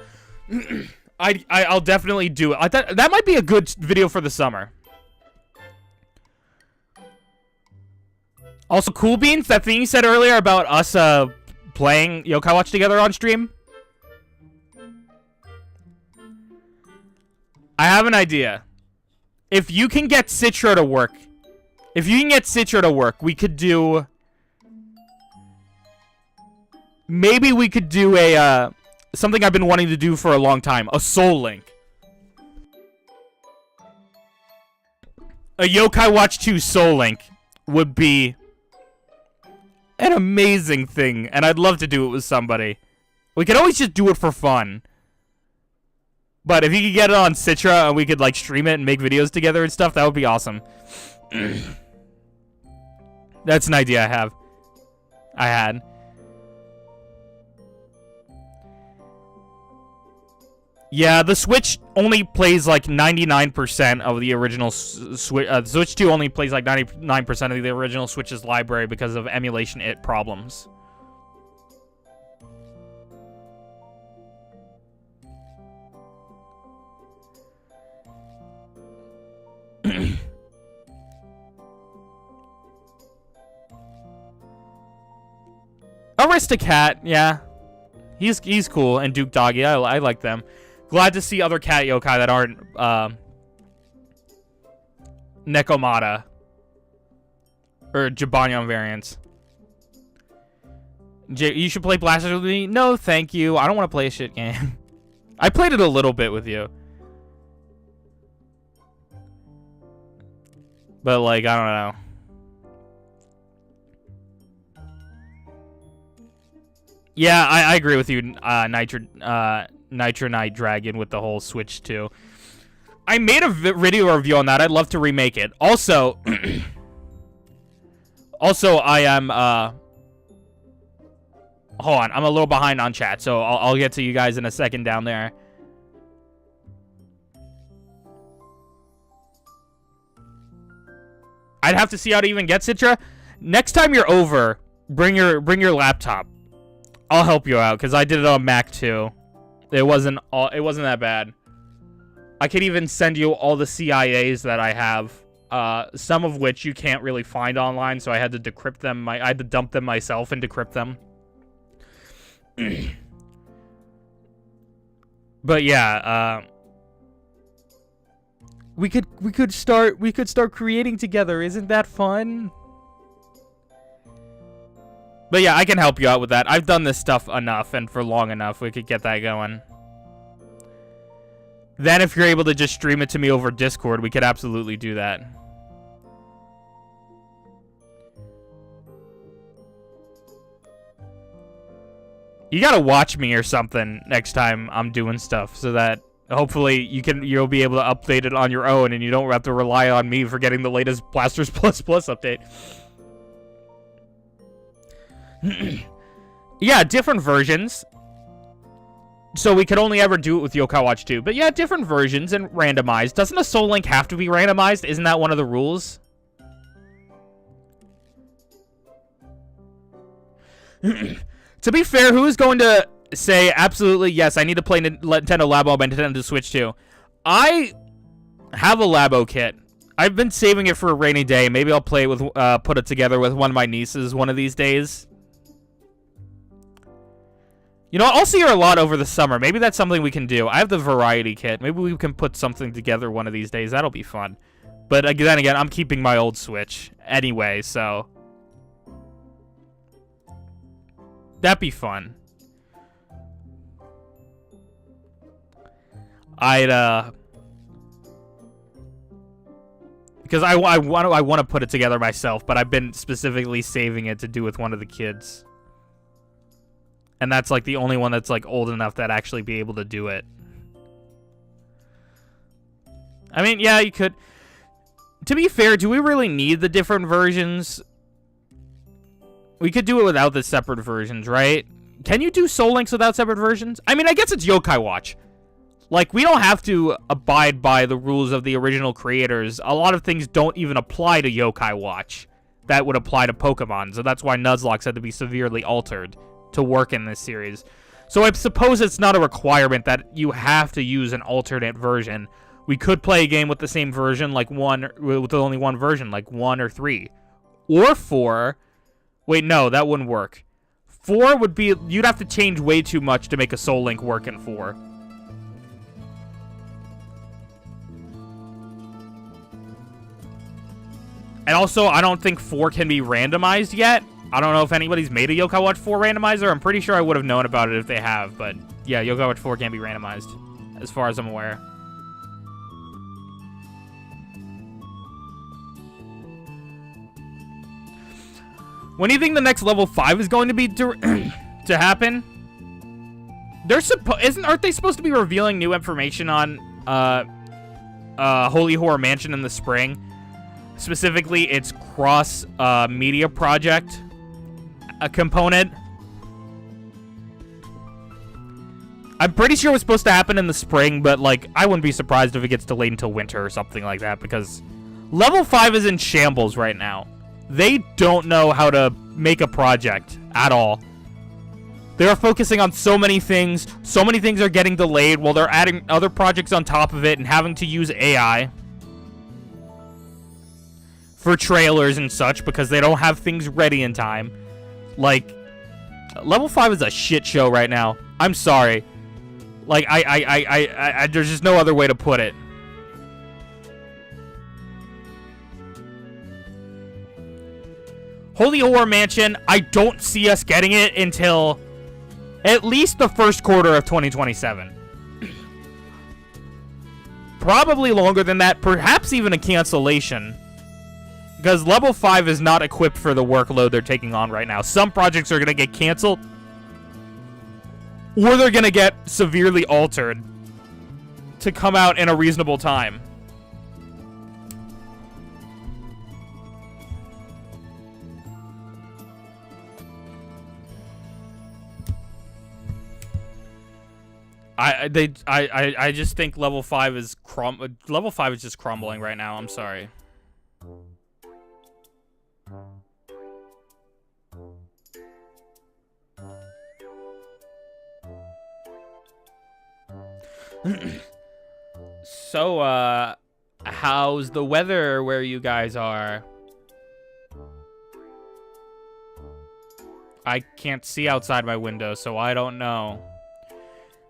I'll definitely do it. That might be a good video for the summer. Also, Cool Beans, that thing you said earlier about us playing Yokai Watch together on stream. I have an idea. If you can get Citra to work, we could do... Maybe we could do a, something I've been wanting to do for a long time. A Soul Link. A Yokai Watch 2 Soul Link would be an amazing thing, and I'd love to do it with somebody. We could always just do it for fun. But if you could get it on Citra and we could, like, stream it and make videos together and stuff, that would be awesome. That's an idea I had. Yeah, the Switch only plays like 99% of the original Switch. The Switch 2 only plays like 99% of the original Switch's library because of emulation problems. Aristocat, yeah. He's cool, and Duke Doggy, I like them. Glad to see other cat yokai that aren't Nekomata or Jibanyan variants. You should play Blasters with me? No, thank you. I don't want to play a shit game. I played it a little bit with you. But, like, I don't know. Yeah, I agree with you, Nitro Night Dragon, with the whole Switch 2. I made a video review on that. I'd love to remake it. Also, I am, hold on. I'm a little behind on chat, so I'll get to you guys in a second down there. I'd have to see how to even get Citra. Next time you're over, bring your laptop. I'll help you out, because I did it on Mac too. It wasn't that bad. I could even send you all the CIAs that I have, some of which you can't really find online, so I had to decrypt them. I had to dump them myself and decrypt them. But yeah, we could start creating together. Isn't that fun? But yeah, I can help you out with that. I've done this stuff enough and for long enough. We could get that going. Then if you're able to just stream it to me over Discord, we could absolutely do that. You gotta watch me or something next time I'm doing stuff, so that hopefully you'll be able to update it on your own and you don't have to rely on me for getting the latest Blasters Plus update. Yeah, different versions. So we could only ever do it with Yokai Watch 2. But yeah, different versions and randomized. Doesn't a Soul Link have to be randomized? Isn't that one of the rules? To be fair, who is going to say, absolutely, yes, I need to play Nintendo Labo on my Nintendo Switch 2? I have a Labo kit. I've been saving it for a rainy day. Maybe I'll play it with, put it together with one of my nieces one of these days. You know, I'll see her a lot over the summer. Maybe that's something we can do. I have the variety kit. Maybe we can put something together one of these days. That'll be fun. But then again, I'm keeping my old Switch anyway, so that'd be fun. Because I want to put it together myself, but I've been specifically saving it to do with one of the kids. And that's like the only one that's like old enough that actually be able to do it. I mean, yeah, you could. To be fair, do we really need the different versions? We could do it without the separate versions, right? Can you do Soul Links without separate versions? I mean, I guess it's Yokai Watch. Like, we don't have to abide by the rules of the original creators. A lot of things don't even apply to Yokai Watch that would apply to Pokemon. So that's why Nuzlocke had to be severely altered to work in this series. So I suppose it's not a requirement that you have to use an alternate version. We could play a game with the same version, like with only one version, like 1 or 3. Or 4. Wait, no, that wouldn't work. 4 would be... You'd have to change way too much to make a Soul Link work in 4. And also, I don't think 4 can be randomized yet. I don't know if anybody's made a Yokai Watch 4 randomizer. I'm pretty sure I would have known about it if they have. But yeah, Yokai Watch 4 can't be randomized, as far as I'm aware. When do you think the next level 5 is going to be to happen? Aren't they supposed to be revealing new information on Holy Horror Mansion in the spring? Specifically, its cross media project component. I'm pretty sure it was supposed to happen in the spring, but like I wouldn't be surprised if it gets delayed until winter or something like that, because level 5 is in shambles right now. They don't know how to make a project at all. They are focusing on so many things. So many things are getting delayed while they're adding other projects on top of it and having to use AI for trailers and such because they don't have things ready in time. Like, level 5 is a shit show right now. I'm sorry. Like, there's just no other way to put it. Holy Horror Mansion, I don't see us getting it until at least the first quarter of 2027. Probably longer than that, perhaps even a cancellation. Because level 5 is not equipped for the workload they're taking on right now. Some projects are going to get canceled, or they're going to get severely altered to come out in a reasonable time. I just think level 5 is just crumbling right now. I'm sorry. So, how's the weather where you guys are? I can't see outside my window, so I don't know.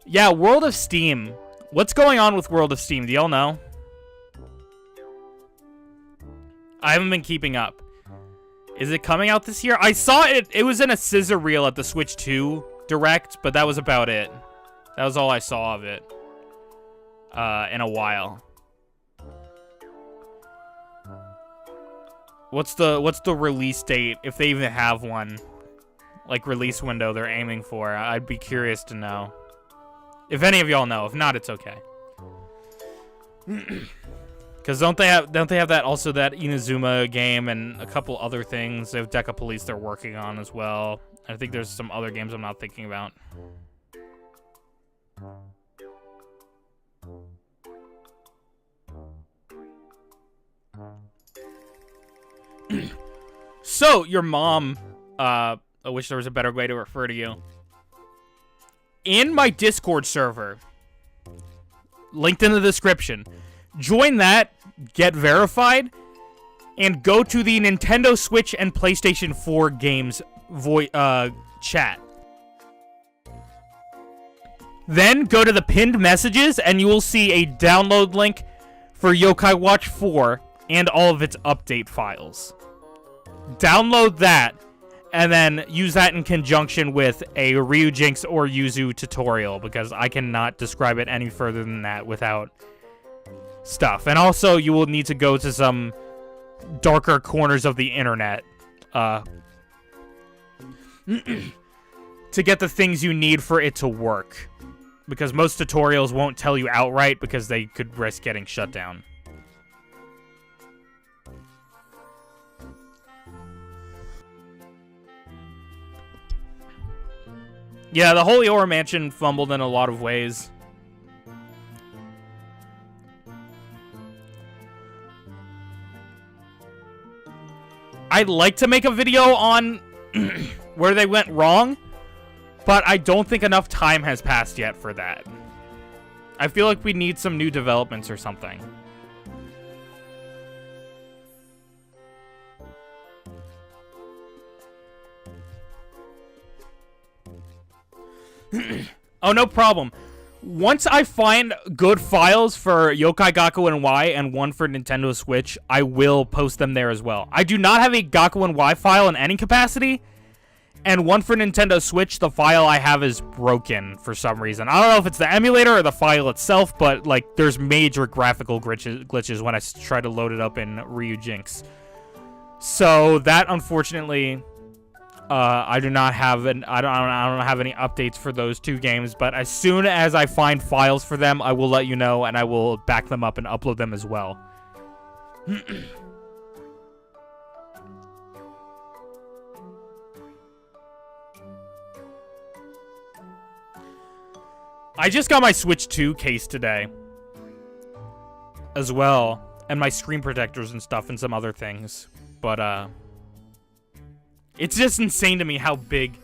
Yeah, World of Steam. What's going on with World of Steam? Do y'all know? I haven't been keeping up. Is it coming out this year? I saw it. It was in a scissor reel at the Switch 2 Direct, but that was about it. That was all I saw of it. In a while. What's the release date, if they even have one? Like, release window they're aiming for. I'd be curious to know. If any of y'all know. If not, it's okay. Because don't they have that also, that Inazuma game and a couple other things? They have Deca Police they're working on as well. I think there's some other games I'm not thinking about. So, your mom, I wish there was a better way to refer to you. In my Discord server, linked in the description, join that, get verified, and go to the Nintendo Switch and PlayStation 4 games chat. Then go to the pinned messages, and you will see a download link for Yokai Watch 4 and all of its update files. Download that, and then use that in conjunction with a Ryujinx or Yuzu tutorial, because I cannot describe it any further than that without stuff. And also, you will need to go to some darker corners of the internet to get the things you need for it to work. Because most tutorials won't tell you outright because they could risk getting shut down. Yeah, the Holy Aura Mansion fumbled in a lot of ways. I'd like to make a video on where they went wrong, but I don't think enough time has passed yet for that. I feel like we need some new developments or something. Oh, no problem. Once I find good files for Yokai Gaku and Y and one for Nintendo Switch, I will post them there as well. I do not have a Gaku and Y file in any capacity, and one for Nintendo Switch, the file I have is broken for some reason. I don't know if it's the emulator or the file itself, but like there's major graphical glitches when I try to load it up in Ryujinx. So that, unfortunately, I do not have I don't have any updates for those two games, but as soon as I find files for them, I will let you know, and I will back them up and upload them as well. I just got my Switch 2 case today as well, and my screen protectors and stuff and some other things, but it's just insane to me how big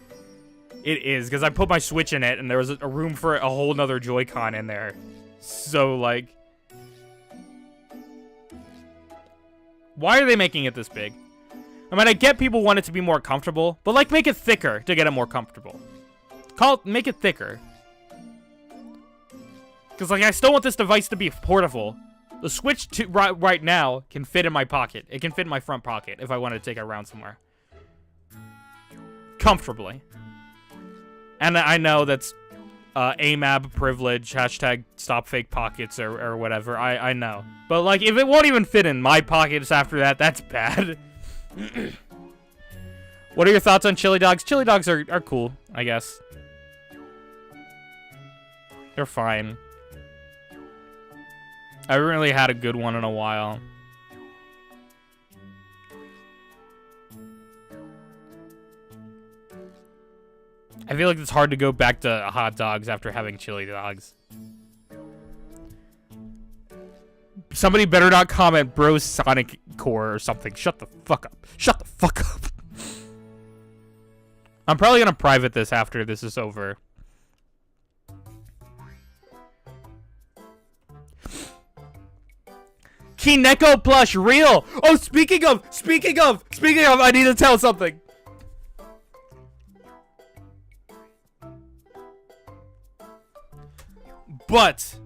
it is, because I put my Switch in it, and there was a room for a whole nother Joy-Con in there. So, like, why are they making it this big? I mean, I get people want it to be more comfortable, but, like, make it thicker to get it more comfortable. Make it thicker. Because, like, I still want this device to be portable. The Switch 2 right now can fit in my pocket. It can fit in my front pocket if I want to take it around somewhere. Comfortably. And I know that's AMAB privilege, hashtag stop fake pockets or whatever. I know. But like, if it won't even fit in my pockets after that, that's bad. What are your thoughts on chili dogs? Chili dogs are cool, I guess. They're fine. I haven't really had a good one in a while. I feel like it's hard to go back to hot dogs after having chili dogs. Somebody better not comment bros Sonic Core or something. Shut the fuck up. Shut the fuck up. I'm probably gonna private this after this is over. Kineko plush real. Oh, speaking of, I need to tell something. But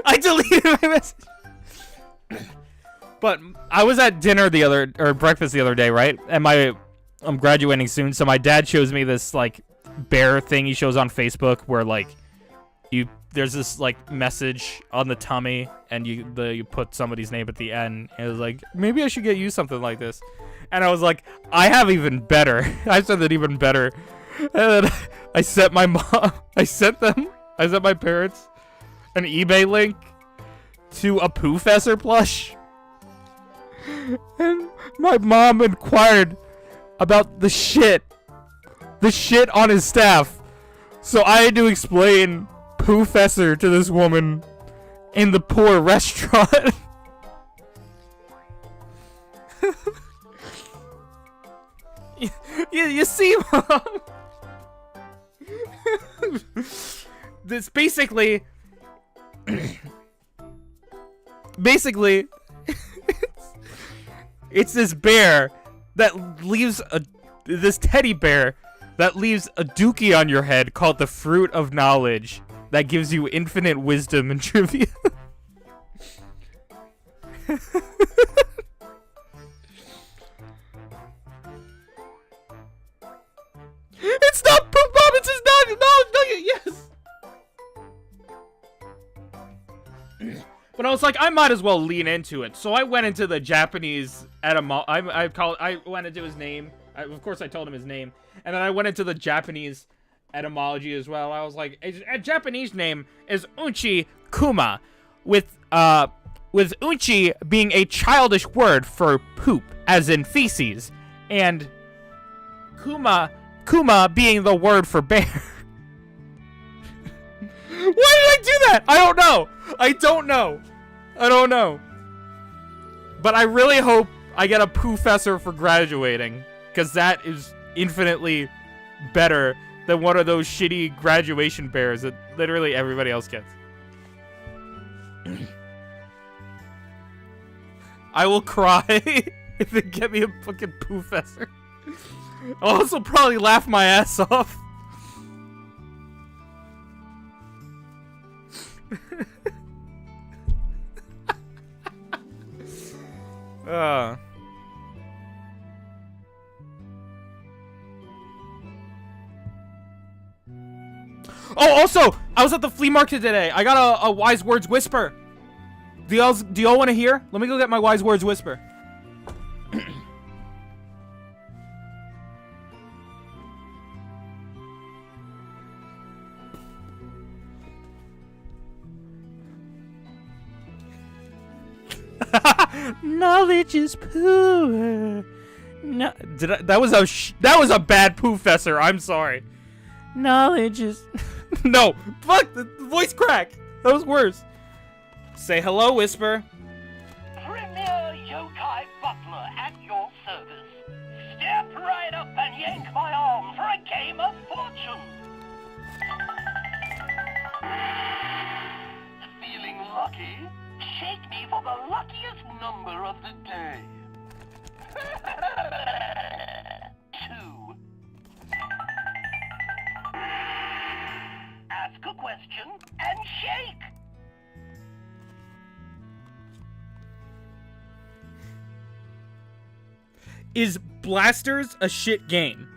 I deleted my message. But I was at dinner breakfast the other day, right? And I'm graduating soon, so my dad shows me this like bear thing he shows on Facebook where like there's this like message on the tummy and you put somebody's name at the end. And it was like, maybe I should get you something like this. And I was like, I have even better. I said that even better. And then I sent my mom, I sent my parents an eBay link to a Poofessor plush. And my mom inquired about the shit on his staff. So I had to explain Poofessor to this woman in the poor restaurant. you see, Mom? This basically... basically, it's this bear that leaves this teddy bear that leaves a dookie on your head called the Fruit of Knowledge that gives you infinite wisdom and trivia. It's not poop, Mom. It's just not knowledge nugget. Yes. But I was like, I might as well lean into it. So I went into the Japanese I went into his name. Of course, I told him his name. And then I went into the Japanese etymology as well. I was like, a Japanese name is Unchi Kuma, with Unchi being a childish word for poop, as in feces, and Kuma being the word for bear. Why did I do that? I don't know. I don't know. But I really hope I get a Poofessor for graduating, because that is infinitely better than one of those shitty graduation bears that literally everybody else gets. I will cry if they get me a fucking Poofessor. I'll also probably laugh my ass off. Oh, also, I was at the flea market today. I got a Wise Words Whisper. Do y'all want to hear? Let me go get my Wise Words Whisper. Knowledge is poor. No, that was a bad Poofessor. I'm sorry. Knowledge is no. Fuck the voice crack. That was worse. Say hello, Whisper. Premier Yokai Butler at your service. Step right up and yank my arm for a game of fortune. Feeling lucky? Shake me for the luckiest number of the day. 2. Ask a question and shake. Is Blasters a shit game?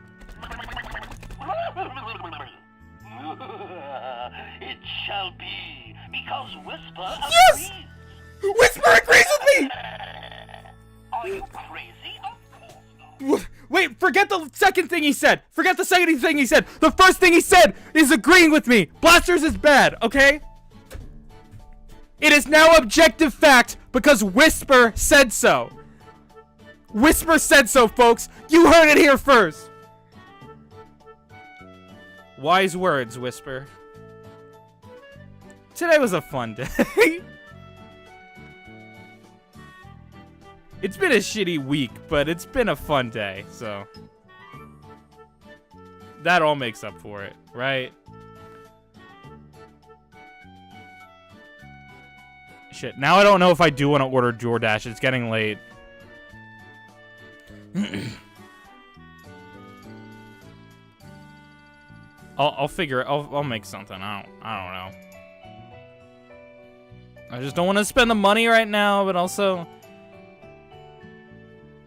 It shall be, because Whisper Yes! agrees. Whisper agrees with me! Are you crazy? Of course not. Wait, forget the second thing he said. Forget the second thing he said. The first thing he said is agreeing with me. Blasters is bad, okay? It is now objective fact because Whisper said so. Whisper said so, folks. You heard it here first. Wise words, Whisper. Today was a fun day. It's been a shitty week, but it's been a fun day, so that all makes up for it, right? Shit, now I don't know if I do want to order DoorDash. It's getting late. I'll figure it. I'll make something. I don't know. I just don't want to spend the money right now, but also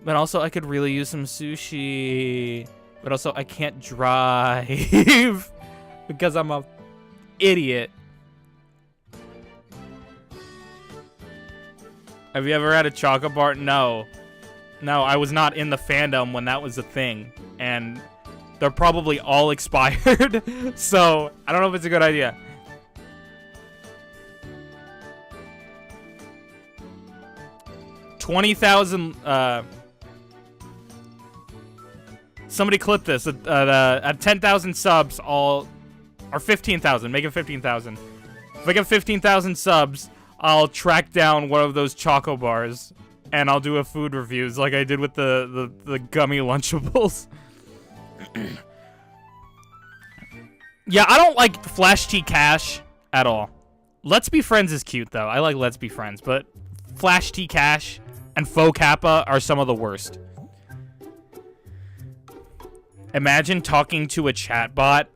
I could really use some sushi. But also I can't drive because I'm a idiot. Have you ever had a chocolate bar? No. No, I was not in the fandom when that was a thing. And they're probably all expired. So, I don't know if it's a good idea. $20,000, somebody clip this. At 10,000 subs, I'll Or 15,000. Make it 15,000. If I get 15,000 subs, I'll track down one of those Choco Bars, and I'll do a food reviews like I did with the gummy Lunchables. Yeah, I don't like Flash T Cash at all. Let's Be Friends is cute, though. I like Let's Be Friends, but Flash T Cash and Faux Kappa are some of the worst. Imagine talking to a chatbot.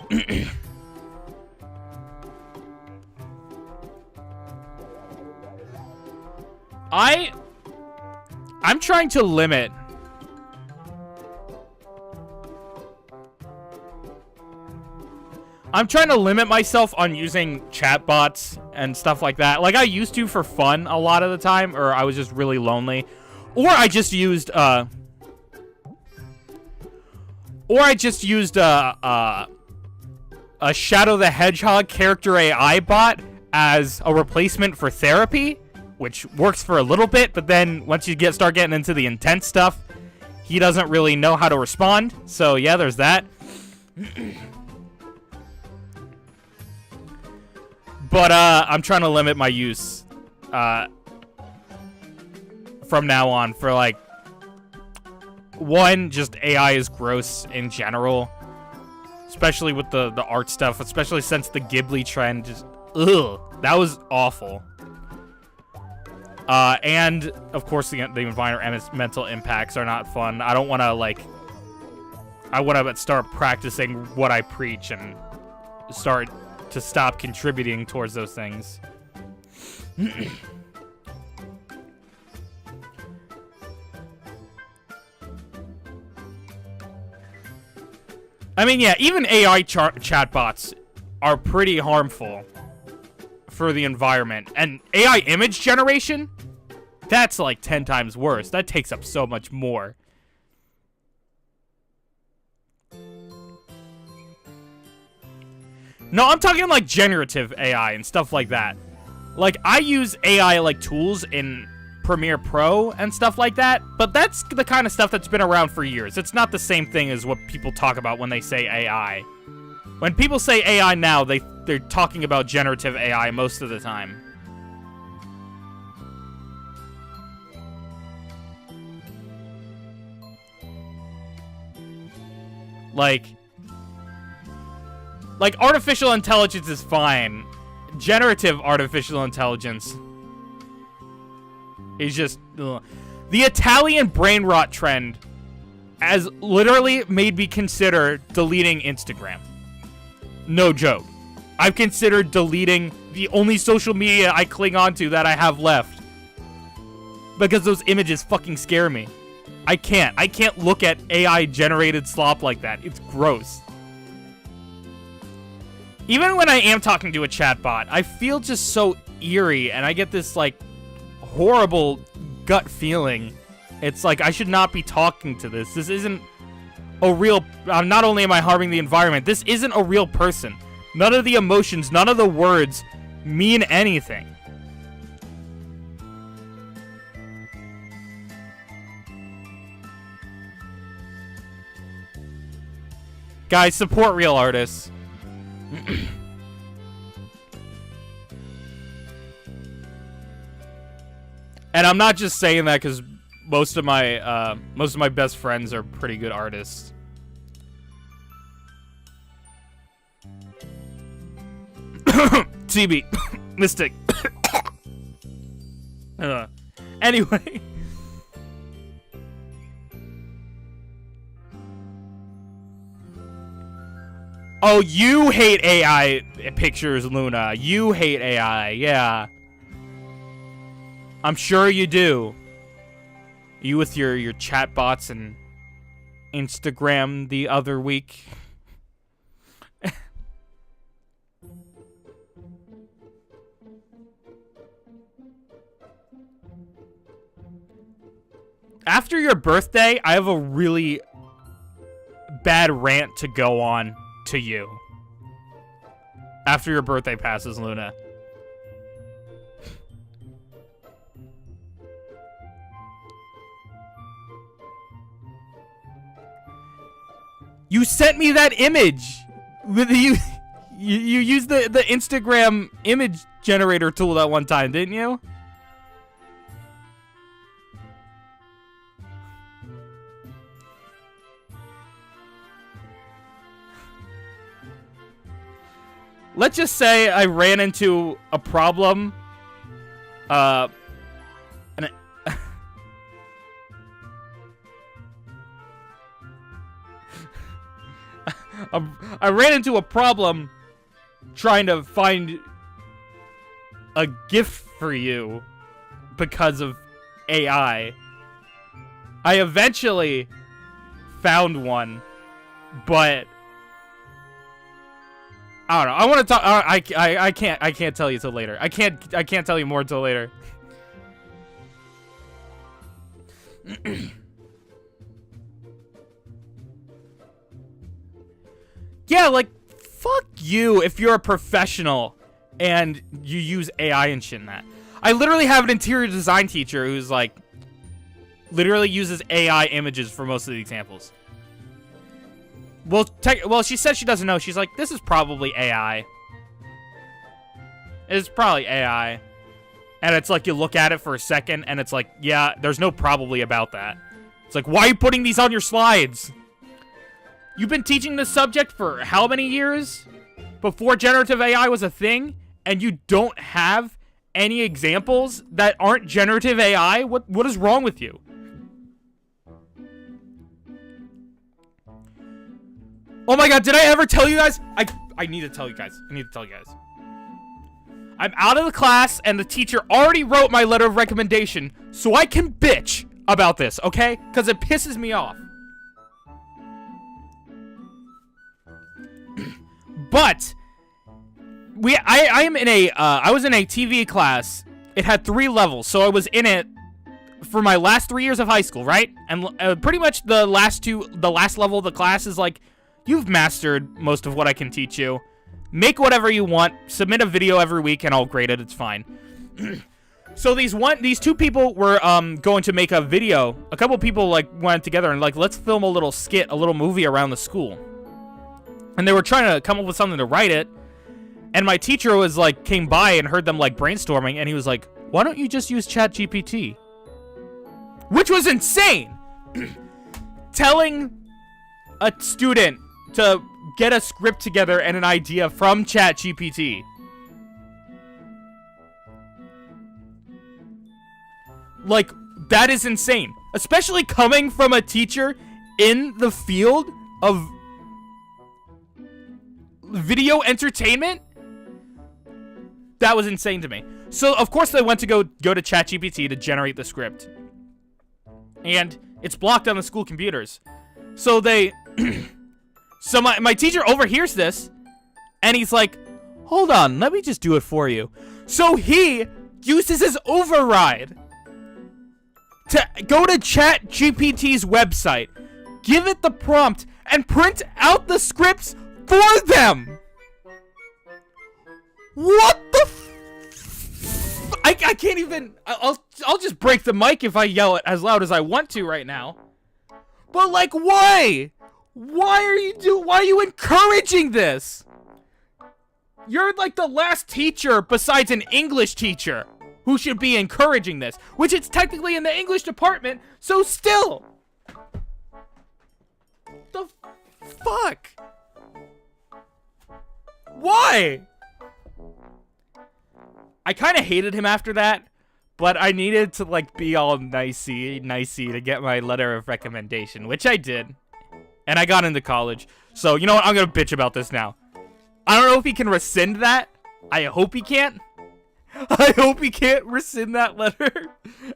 I'm trying to limit. I'm trying to limit myself on using chatbots and stuff like that. Like I used to for fun a lot of the time, or I was just really lonely. Or I just used a Shadow the Hedgehog character AI bot as a replacement for therapy, which works for a little bit, but then once you start getting into the intense stuff, he doesn't really know how to respond. So yeah, there's that. But I'm trying to limit my use from now on for like one, just AI is gross in general, especially with the art stuff, especially since the Ghibli trend. Just that was awful. And of course the environmental impacts are not fun. I don't want to like. I want to start practicing what I preach and start to stop contributing towards those things. I mean, yeah, even AI chatbots are pretty harmful for the environment. And AI image generation? That's like 10 times worse. That takes up so much more. No, I'm talking like generative AI and stuff like that. Like, I use AI like tools in Premiere Pro and stuff like that, but that's the kind of stuff that's been around for years. It's not the same thing as what people talk about when they say AI. When people say AI now, they're talking about generative AI most of the time. Like, artificial intelligence is fine. Generative artificial intelligence is just... Ugh. The Italian brain rot trend has literally made me consider deleting Instagram. No joke. I've considered deleting the only social media I cling onto that I have left. Because those images fucking scare me. I can't look at AI-generated slop like that. It's gross. Even when I am talking to a chatbot, I feel just so eerie, and I get this, like, horrible gut feeling. It's like, I should not be talking to this. This isn't a real... not only am I harming the environment, this isn't a real person. None of the emotions, none of the words mean anything. Guys, support real artists. And I'm not just saying that because most of my best friends are pretty good artists. TB Mystic. Anyway. Oh, you hate AI pictures, Luna. You hate AI, yeah. I'm sure you do. You with your chatbots and Instagram the other week. After your birthday, I have a really bad rant to go on to you. After your birthday passes, Luna. You sent me that image. You used the Instagram image generator tool that one time, didn't you? Let's just say I ran into a problem. I ran into a problem trying to find a gift for you because of AI. I eventually found one, but I don't know. I want to talk. I can't tell you till later. I can't tell you more until later. Yeah, like, fuck you if you're a professional and you use AI and shit in that. I literally have an interior design teacher who's like, literally uses AI images for most of the examples. Well, she said she doesn't know. She's like, this is probably AI. It's probably AI. And it's like, you look at it for a second, and it's like, yeah, there's no probably about that. It's like, why are you putting these on your slides? You've been teaching this subject for how many years? Before generative AI was a thing? And you don't have any examples that aren't generative AI? What is wrong with you? Oh my god, did I ever tell you guys? I need to tell you guys. I'm out of the class, and the teacher already wrote my letter of recommendation, so I can bitch about this, okay? Because it pisses me off. But I was in a TV class. It had 3 levels, so I was in it for my last 3 years of high school, right? And pretty much the last level of the class is like, you've mastered most of what I can teach you. Make whatever you want. Submit a video every week, and I'll grade it. It's fine. So these 2 people were going to make a video. A couple people like went together and like, let's film a little skit, a little movie around the school. And they were trying to come up with something to write it. And my teacher was like, came by and heard them like brainstorming, and he was like, why don't you just use ChatGPT? Which was insane. Telling a student to get a script together and an idea from ChatGPT. Like, that is insane. Especially coming from a teacher in the field of video entertainment. That was insane to me. So, of course, they went to go to ChatGPT to generate the script. And it's blocked on the school computers. So they... So my teacher overhears this, and he's like, hold on, let me just do it for you. So he uses his override to go to ChatGPT's website, give it the prompt, and print out the scripts for them. What the I can't even... I'll just break the mic if I yell it as loud as I want to right now. But, like, why? Why are you encouraging this? You're like the last teacher besides an English teacher who should be encouraging this, which it's technically in the English department, so still. The fuck? Why? I kind of hated him after that, but I needed to like be all nicey to get my letter of recommendation, which I did. And I got into college. So, you know what? I'm going to bitch about this now. I don't know if he can rescind that. I hope he can't. I hope he can't rescind that letter.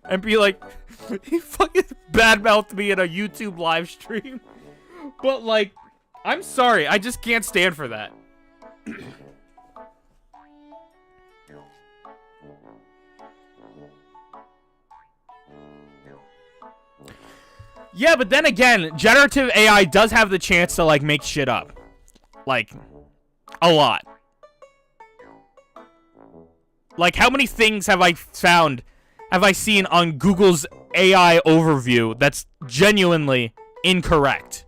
And be like, he fucking badmouthed me in a YouTube live stream. But, like, I'm sorry. I just can't stand for that. Yeah, but then again, generative AI does have the chance to, like, make shit up. Like, a lot. Like, how many things have I seen on Google's AI overview that's genuinely incorrect?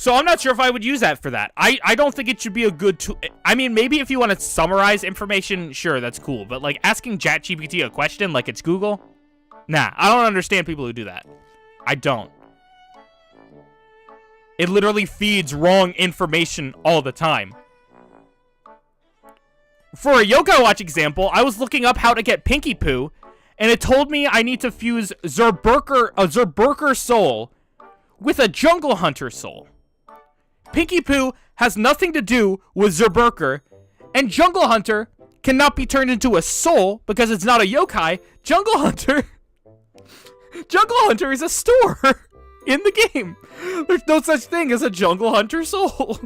So I'm not sure if I would use that for that. I don't think it should be a good tool. I mean, maybe if you want to summarize information, sure, that's cool. But, like, asking ChatGPT a question like it's Google? Nah, I don't understand people who do that. I don't. It literally feeds wrong information all the time. For a Yokai Watch example, I was looking up how to get Pinky Poo, and it told me I need to fuse a Zerberker soul with a Jungle Hunter soul. Pinky Poo has nothing to do with Zerberker, and Jungle Hunter cannot be turned into a soul because it's not a yokai. Jungle Hunter is a store in the game. There's no such thing as a Jungle Hunter soul.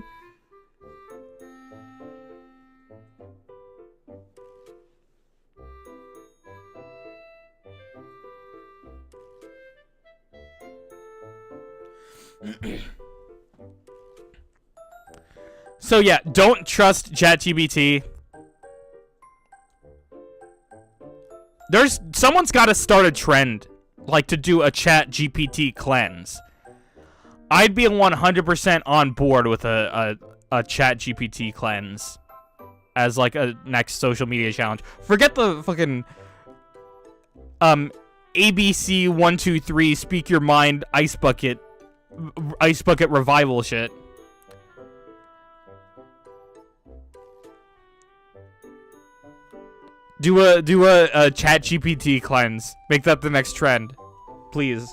So yeah, don't trust ChatGPT. Someone's got to start a trend, like to do a ChatGPT cleanse. I'd be 100% on board with a ChatGPT cleanse as like a next social media challenge. Forget the fucking ABC 123 speak your mind ice bucket revival shit. Do a ChatGPT cleanse. Make that the next trend, please.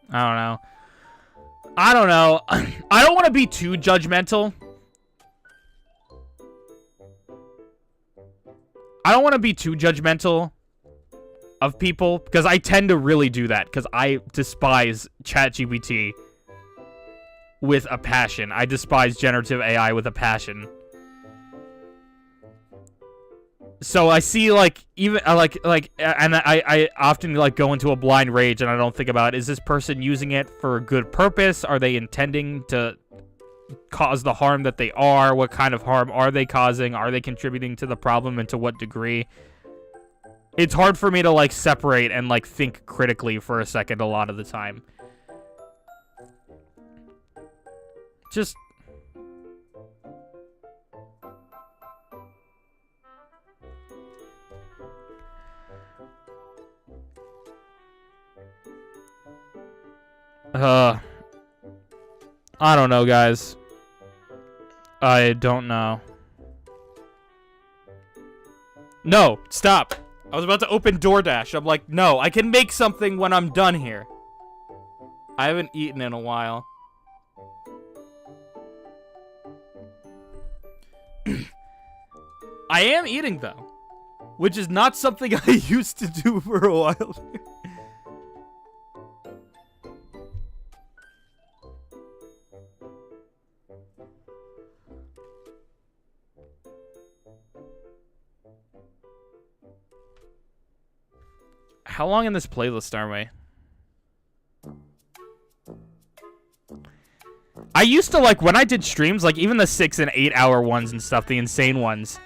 I don't know. I don't want to be too judgmental. Of people, because I tend to really do that, because I despise ChatGPT with a passion. I despise generative AI with a passion. So I see, like, even, and I often, like, go into a blind rage, and I don't think about, is this person using it for a good purpose? Are they intending to cause the harm that they are? What kind of harm are they causing? Are they contributing to the problem, and to what degree? It's hard for me to, like, separate and, like, think critically for a second a lot of the time. Just... I don't know, guys. I don't know. No, stop. I was about to open DoorDash. I'm like, no, I can make something when I'm done here. I haven't eaten in a while. I am eating, though. Which is not something I used to do for a while. How long in this playlist are we? I used to, like, when I did streams, like, even the 6 and 8 hour ones and stuff, the insane ones,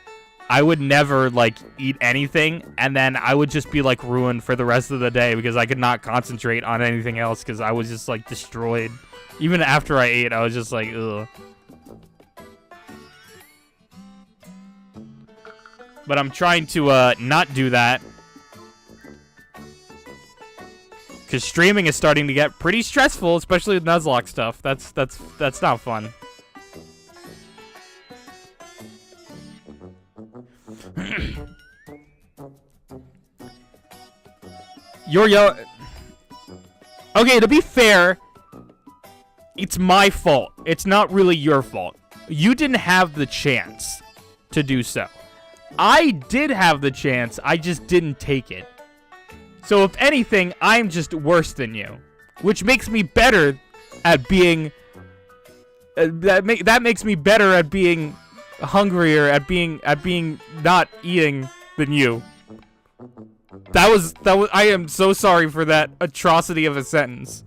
I would never, like, eat anything, and then I would just be, like, ruined for the rest of the day because I could not concentrate on anything else because I was just, like, destroyed. Even after I ate, I was just like, ugh. But I'm trying to, not do that. Because streaming is starting to get pretty stressful, especially with Nuzlocke stuff. That's not fun. Okay, to be fair, it's my fault. It's not really your fault. You didn't have the chance to do so. I did have the chance, I just didn't take it. So if anything, I'm just worse than you, which makes me better at being. That makes me better at being hungrier, at being not eating than you. That was. I am so sorry for that atrocity of a sentence.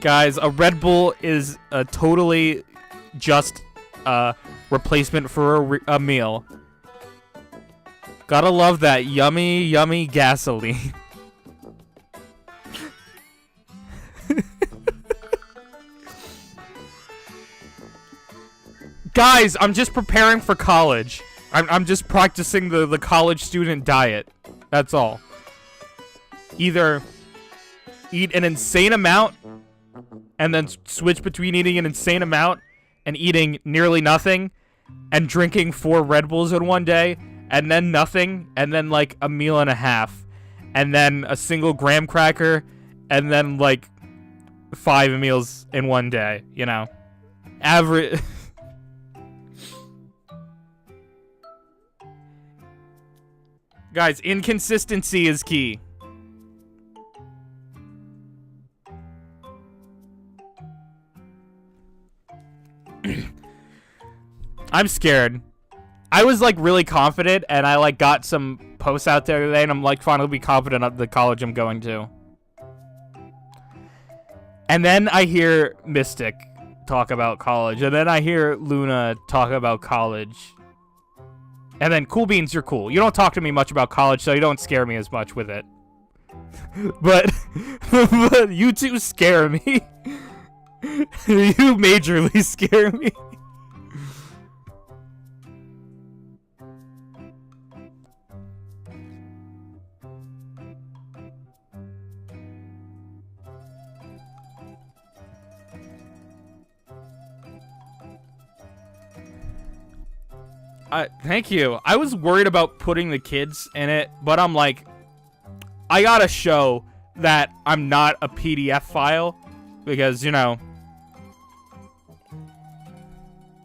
Guys, a Red Bull is a totally just replacement for a meal. Gotta love that yummy, yummy gasoline. Guys, I'm just preparing for college. I'm just practicing the college student diet. That's all. Either eat an insane amount and then switch between eating an insane amount and eating nearly nothing and drinking 4 Red Bulls in one day and then nothing and then like a meal and a half and then a single graham cracker and then like 5 meals in one day, you know. Average. Guys, inconsistency is key. I'm scared. I was like really confident and I like got some posts out there today and I'm like finally be confident of the college I'm going to. And then I hear Mystic talk about college and then I hear Luna talk about college. And then Cool Beans, you're cool. You don't talk to me much about college, so you don't scare me as much with it. but you two scare me. You majorly scare me. Thank you. I was worried about putting the kids in it, but I'm like, I gotta show that I'm not a PDF file because, you know,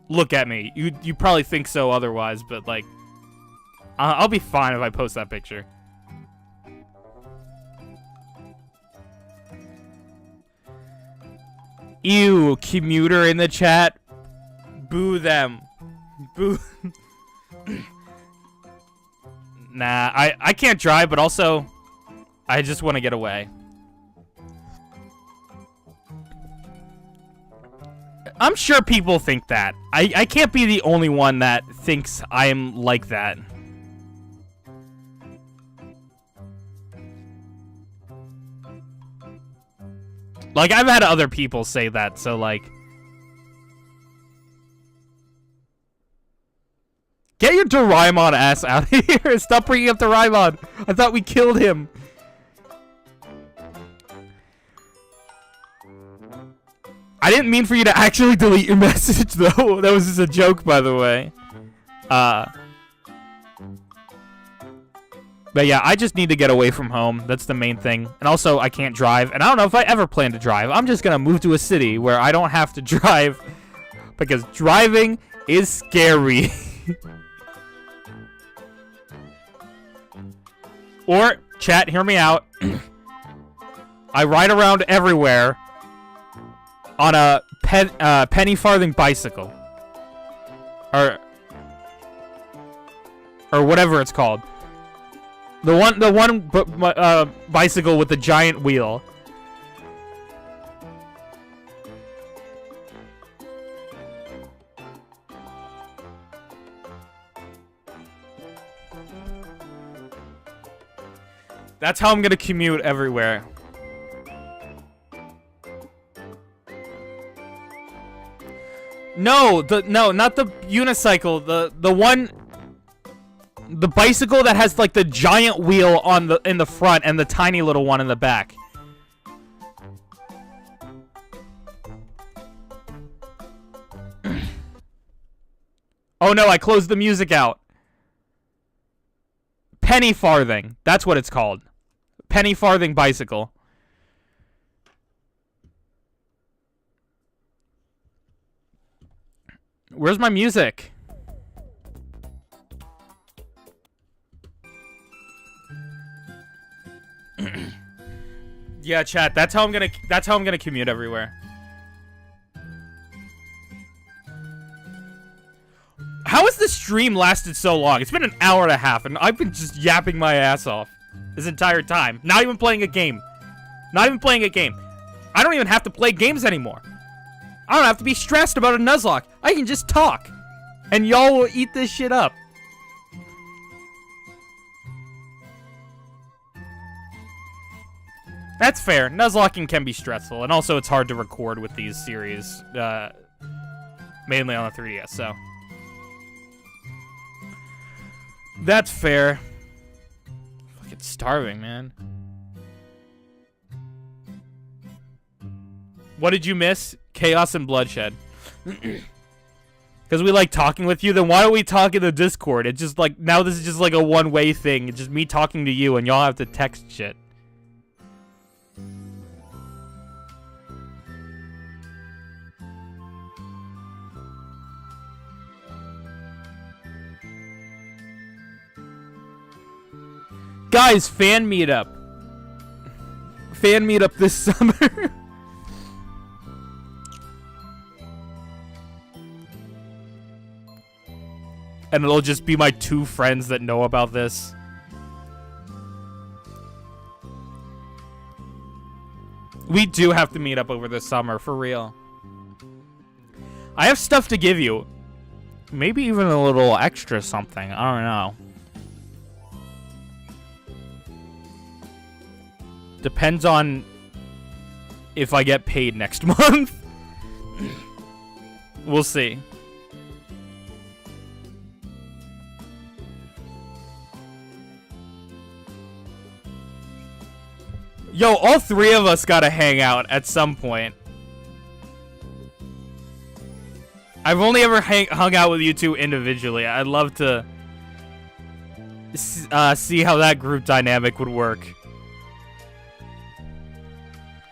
look at me. You probably think so otherwise, but like, I'll be fine if I post that picture. Ew, commuter in the chat. Boo them. Boo. Nah, I can't drive, but also I just want to get away. I'm sure people think that. I can't be the only one that thinks I'm like that. Like, I've had other people say that, so like... Get your Doraemon ass out of here. Stop bringing up Doraemon. I thought we killed him. I didn't mean for you to actually delete your message, though. That was just a joke, by the way. But yeah, I just need to get away from home. That's the main thing. And also, I can't drive. And I don't know if I ever plan to drive. I'm just going to move to a city where I don't have to drive. Because driving is scary. Or, chat, hear me out. I ride around everywhere on a penny farthing bicycle. Or whatever it's called. The one bicycle with the giant wheel. That's how I'm gonna commute everywhere. No, not the unicycle. The bicycle that has like the giant wheel in the front and the tiny little one in the back. Oh no, I closed the music out. Penny farthing. That's what it's called. Penny farthing bicycle. Where's my music? Yeah, chat. That's how I'm gonna commute everywhere. How has this stream lasted so long? It's been an hour and a half, and I've been just yapping my ass off this entire time. Not even playing a game. Not even playing a game. I don't even have to play games anymore. I don't have to be stressed about a Nuzlocke. I can just talk. And y'all will eat this shit up. That's fair. Nuzlocking can be stressful, and also it's hard to record with these series, mainly on the 3DS, so. That's fair. Fucking starving, man. What did you miss? Chaos and bloodshed. Because we like talking with you, then why don't we talk in the Discord? It's just like, now this is just like a one-way thing. It's just me talking to you, and y'all have to text shit. Guys, fan meetup. Fan meetup this summer. And it'll just be my 2 friends that know about this. We do have to meet up over the summer, for real. I have stuff to give you. Maybe even a little extra something. I don't know. Depends on if I get paid next month. We'll see. Yo, all 3 of us gotta hang out at some point. I've only ever hung out with you 2 individually. I'd love to see how that group dynamic would work.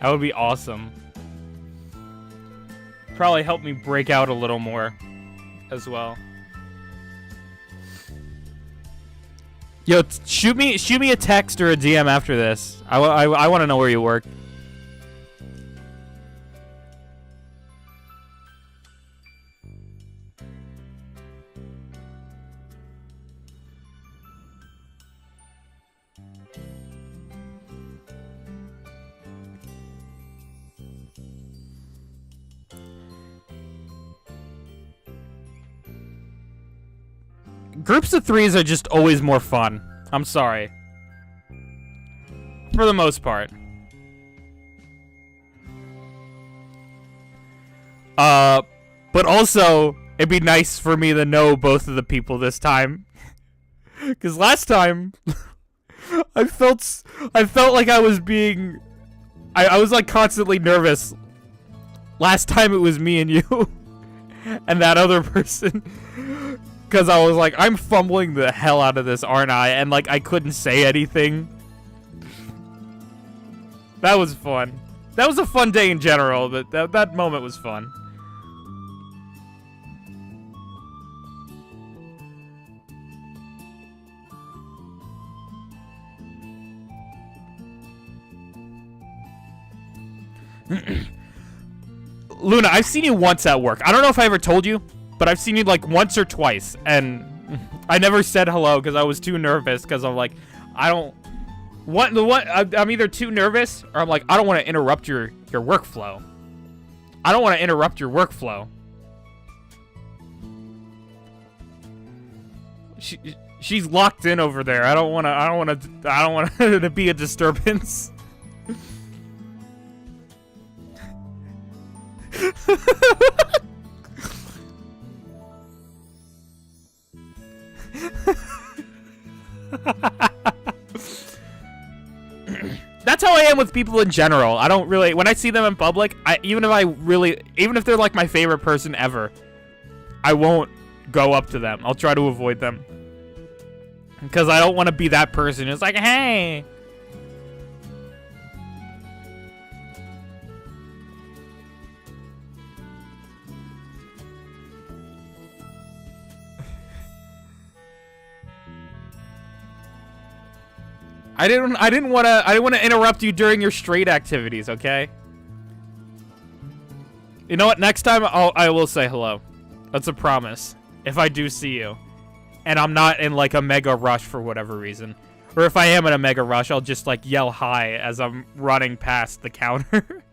That would be awesome. Probably help me break out a little more as well. Yo, shoot me a text or a DM after this. I want to know where you work. Groups of 3s are just always more fun. I'm sorry. For the most part. But also, it'd be nice for me to know both of the people this time. Because last time, I felt like I was being... I was like constantly nervous. Last time it was me and you. And that other person. Because I was like, I'm fumbling the hell out of this, aren't I? And, like, I couldn't say anything. That was fun. That was a fun day in general, but that moment was fun. Luna, I've seen you once at work. I don't know if I ever told you. But I've seen you like once or twice, and I never said hello because I was too nervous. Because I'm like, I'm either too nervous or I'm like, I don't want to interrupt your workflow. I don't want to interrupt your workflow. She's locked in over there. I don't want to be a disturbance. That's how I am with people in general. I don't really, when I see them in public, even if they're like my favorite person ever, I won't go up to them. I'll try to avoid them. Because I don't want to be that person who's like, hey. I didn't want to interrupt you during your straight activities, okay? You know what? Next time I will say hello. That's a promise. If I do see you. And I'm not in like a mega rush for whatever reason. Or if I am in a mega rush, I'll just like yell hi as I'm running past the counter.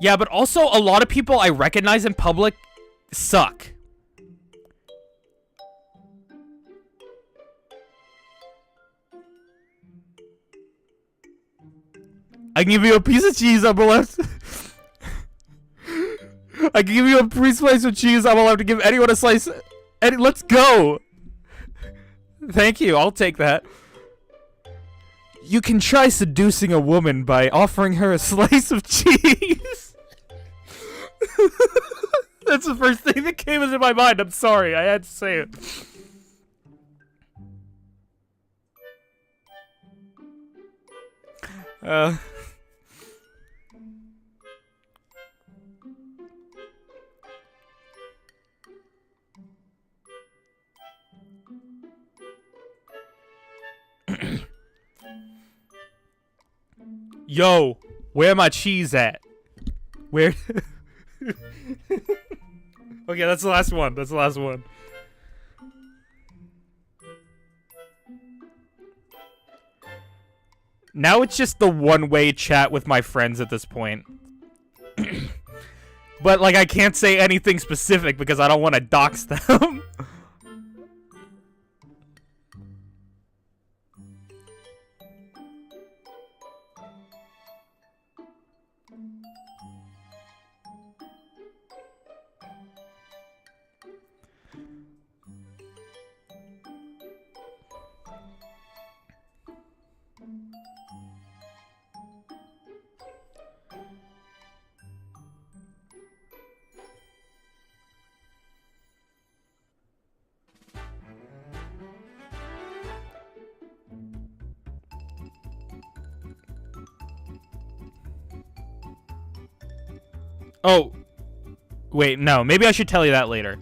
Yeah, but also a lot of people I recognize in public suck. I can give you a piece of cheese, I'm allowed to... I can give you a pre-slice of cheese, I'm allowed to give anyone a slice. And let's go! Thank you, I'll take that. You can try seducing a woman by offering her a slice of cheese. That's the first thing that came into my mind. I'm sorry, I had to say it. Yo, where my cheese at? Where? Okay, that's the last one. That's the last one. Now it's just the one-way chat with my friends at this point. But, like, I can't say anything specific because I don't want to dox them. Oh, wait, no. Maybe I should tell you that later.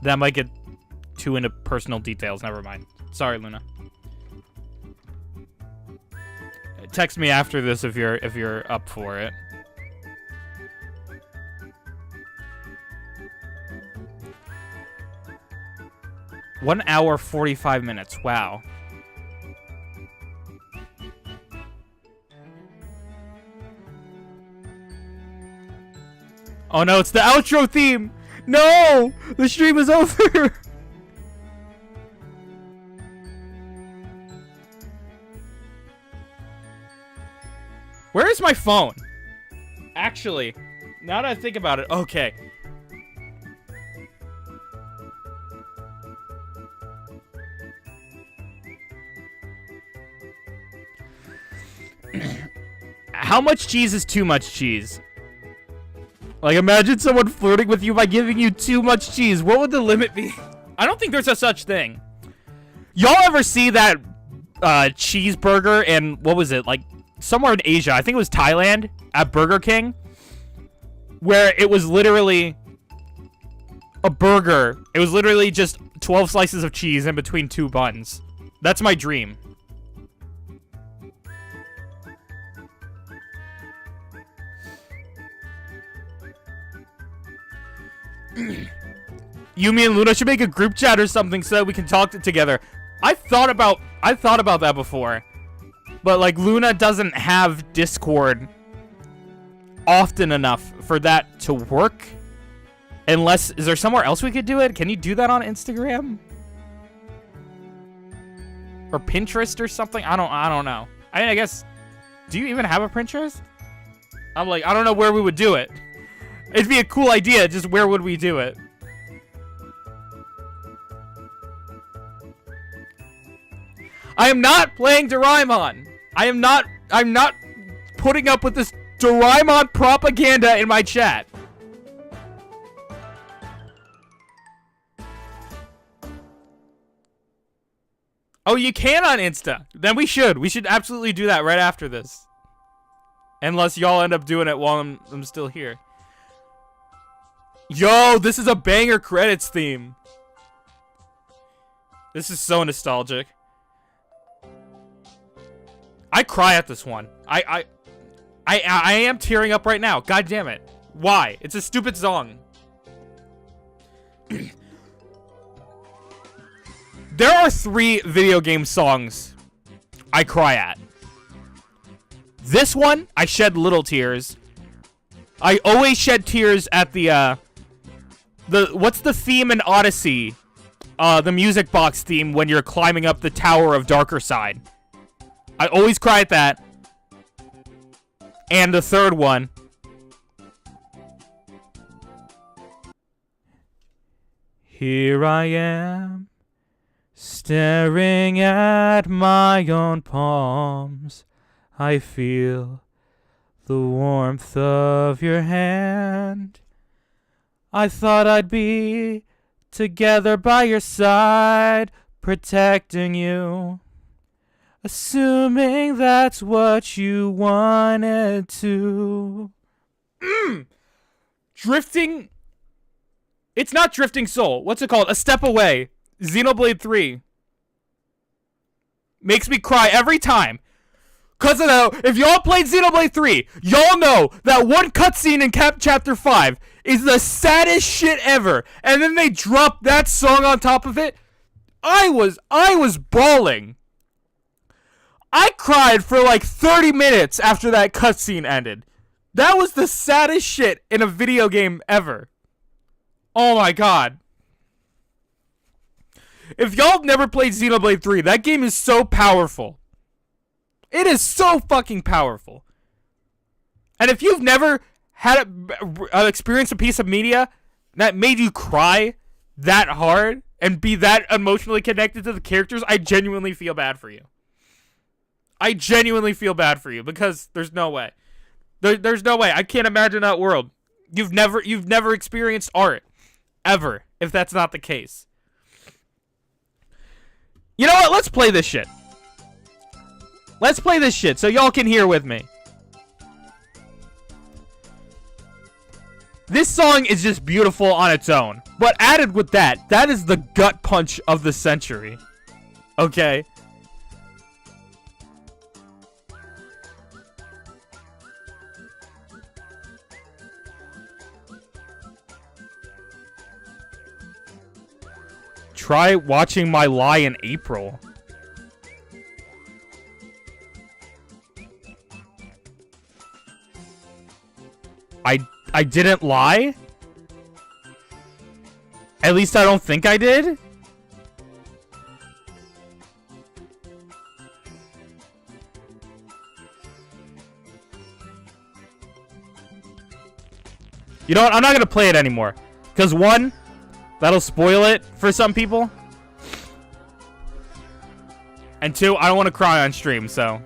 That might get too into personal details. Never mind. Sorry, Luna. Text me after this if you're up for it. One hour, 45 minutes. Wow. Oh no, it's the outro theme! No! The stream is over! Where is my phone? Actually, now that I think about it, okay. How much cheese is too much cheese? Like, imagine someone flirting with you by giving you too much cheese. What would the limit be? I don't think there's a such thing. Y'all ever see that cheeseburger in, what was it, like, somewhere in Asia, I think it was Thailand, at Burger King, where it was literally a burger. It was literally just 12 slices of cheese in between 2 buns. That's my dream. You, me, and Luna should make a group chat or something so that we can talk together. I thought about that before. But, like, Luna doesn't have Discord often enough for that to work. Unless, is there somewhere else we could do it? Can you do that on Instagram? Or Pinterest or something? I don't know. I mean, I guess, do you even have a Pinterest? I'm like, I don't know where we would do it. It'd be a cool idea, just where would we do it? I am not playing Doraemon. I'm not putting up with this Doraemon propaganda in my chat. Oh, you can on Insta. Then we should. We should absolutely do that right after this. Unless y'all end up doing it while I'm still here. Yo, this is a banger credits theme. This is so nostalgic. I cry at this one. I am tearing up right now. God damn it. Why? It's a stupid song. There are 3 video game songs I cry at. This one, I shed little tears. I always shed tears at the what's the theme in Odyssey? The music box theme when you're climbing up the Tower of Darker Side. I always cry at that. And the third one. Here I am, staring at my own palms. I feel the warmth of your hand. I thought I'd be together by your side, protecting you. Assuming that's what you wanted to. Drifting. It's not Drifting Soul. What's it called? A Step Away. Xenoblade 3. Makes me cry every time. Cause if y'all played Xenoblade 3, y'all know that one cutscene in Chapter 5 is the saddest shit ever. And then they drop that song on top of it. I was bawling. I cried for like 30 minutes after that cutscene ended. That was the saddest shit in a video game ever. Oh my god. If y'all have never played Xenoblade 3, that game is so powerful. It is so fucking powerful. And if you've never had experienced a piece of media that made you cry that hard and be that emotionally connected to the characters, I genuinely feel bad for you. I genuinely feel bad for you because there's no way. There's no way. I can't imagine that world. You've never experienced art ever if that's not the case. You know what? Let's play this shit. Let's play this shit so y'all can hear with me. This song is just beautiful on its own. But added with that is the gut punch of the century. Okay? Try watching my lie in April. I didn't lie? At least I don't think I did? You know what? I'm not gonna play it anymore. Because one, that'll spoil it for some people. And two, I don't want to cry on stream, so.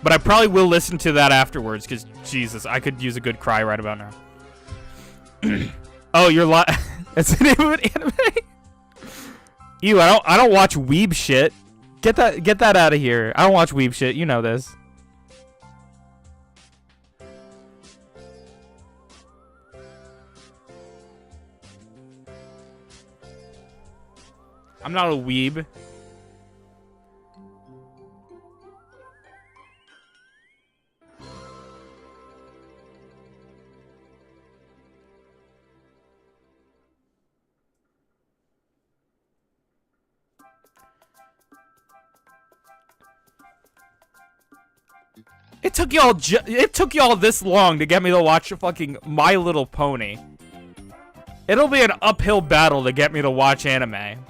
But I probably will listen to that afterwards, because, Jesus, I could use a good cry right about now. Oh, you're That's the name of an anime? Ew, I don't watch weeb shit. Get that out of here. I don't watch weeb shit. You know this. I'm not a weeb. It took y'all this long to get me to watch fucking My Little Pony. It'll be an uphill battle to get me to watch anime.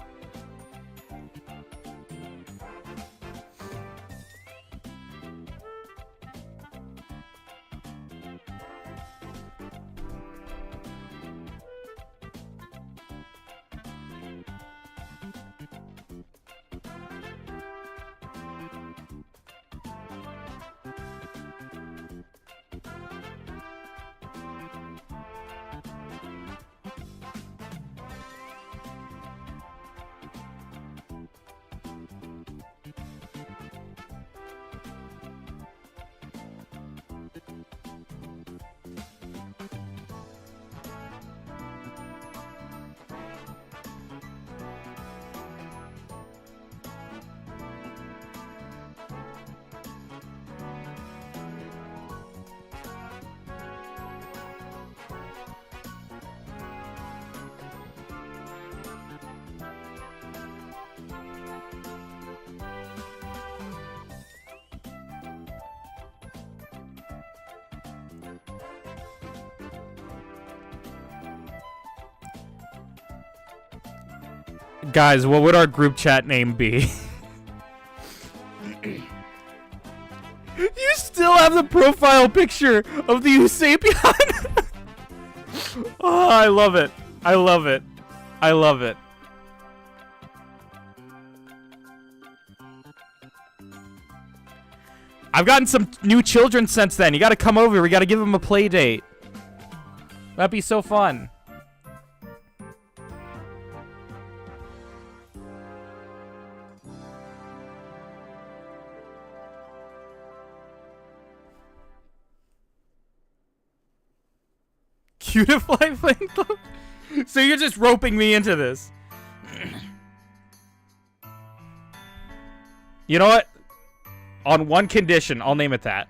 Guys, what would our group chat name be? You still have the profile picture of the Usapion? Oh, I love it. I love it. I love it. I've gotten some new children since then. You gotta come over. We gotta give them a play date. That'd be so fun. Cutify flamethrower? So you're just roping me into this. You know what? On one condition, I'll name it that.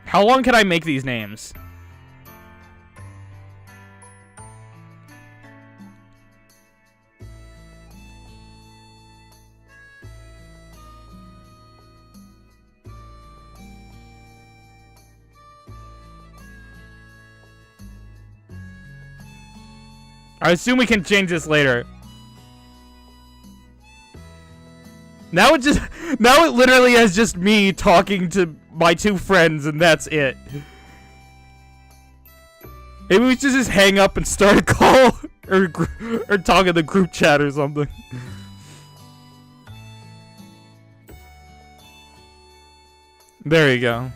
How long can I make these names? I assume we can change this later. Now it literally has just me talking to my two friends, and that's it. Maybe we should just hang up and start a call, or talk in the group chat or something. There you go.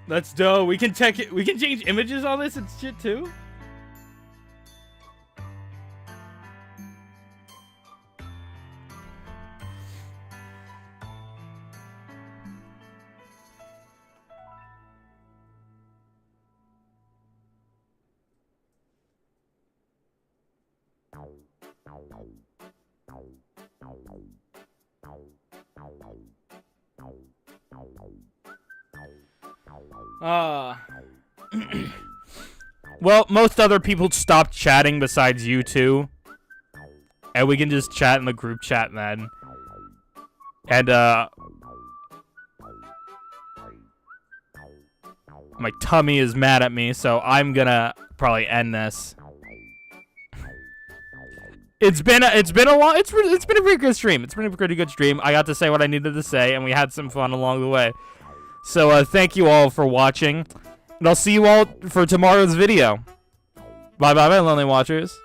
That's dope. We can check it. We can change images on this and shit too. Well, most other people stopped chatting besides you two. And we can just chat in the group chat then. And, my tummy is mad at me, so I'm gonna probably end this. It's been a pretty good stream. It's been a pretty good stream. I got to say what I needed to say, and we had some fun along the way. So, thank you all for watching. And I'll see you all for tomorrow's video. Bye-bye, my lonely watchers.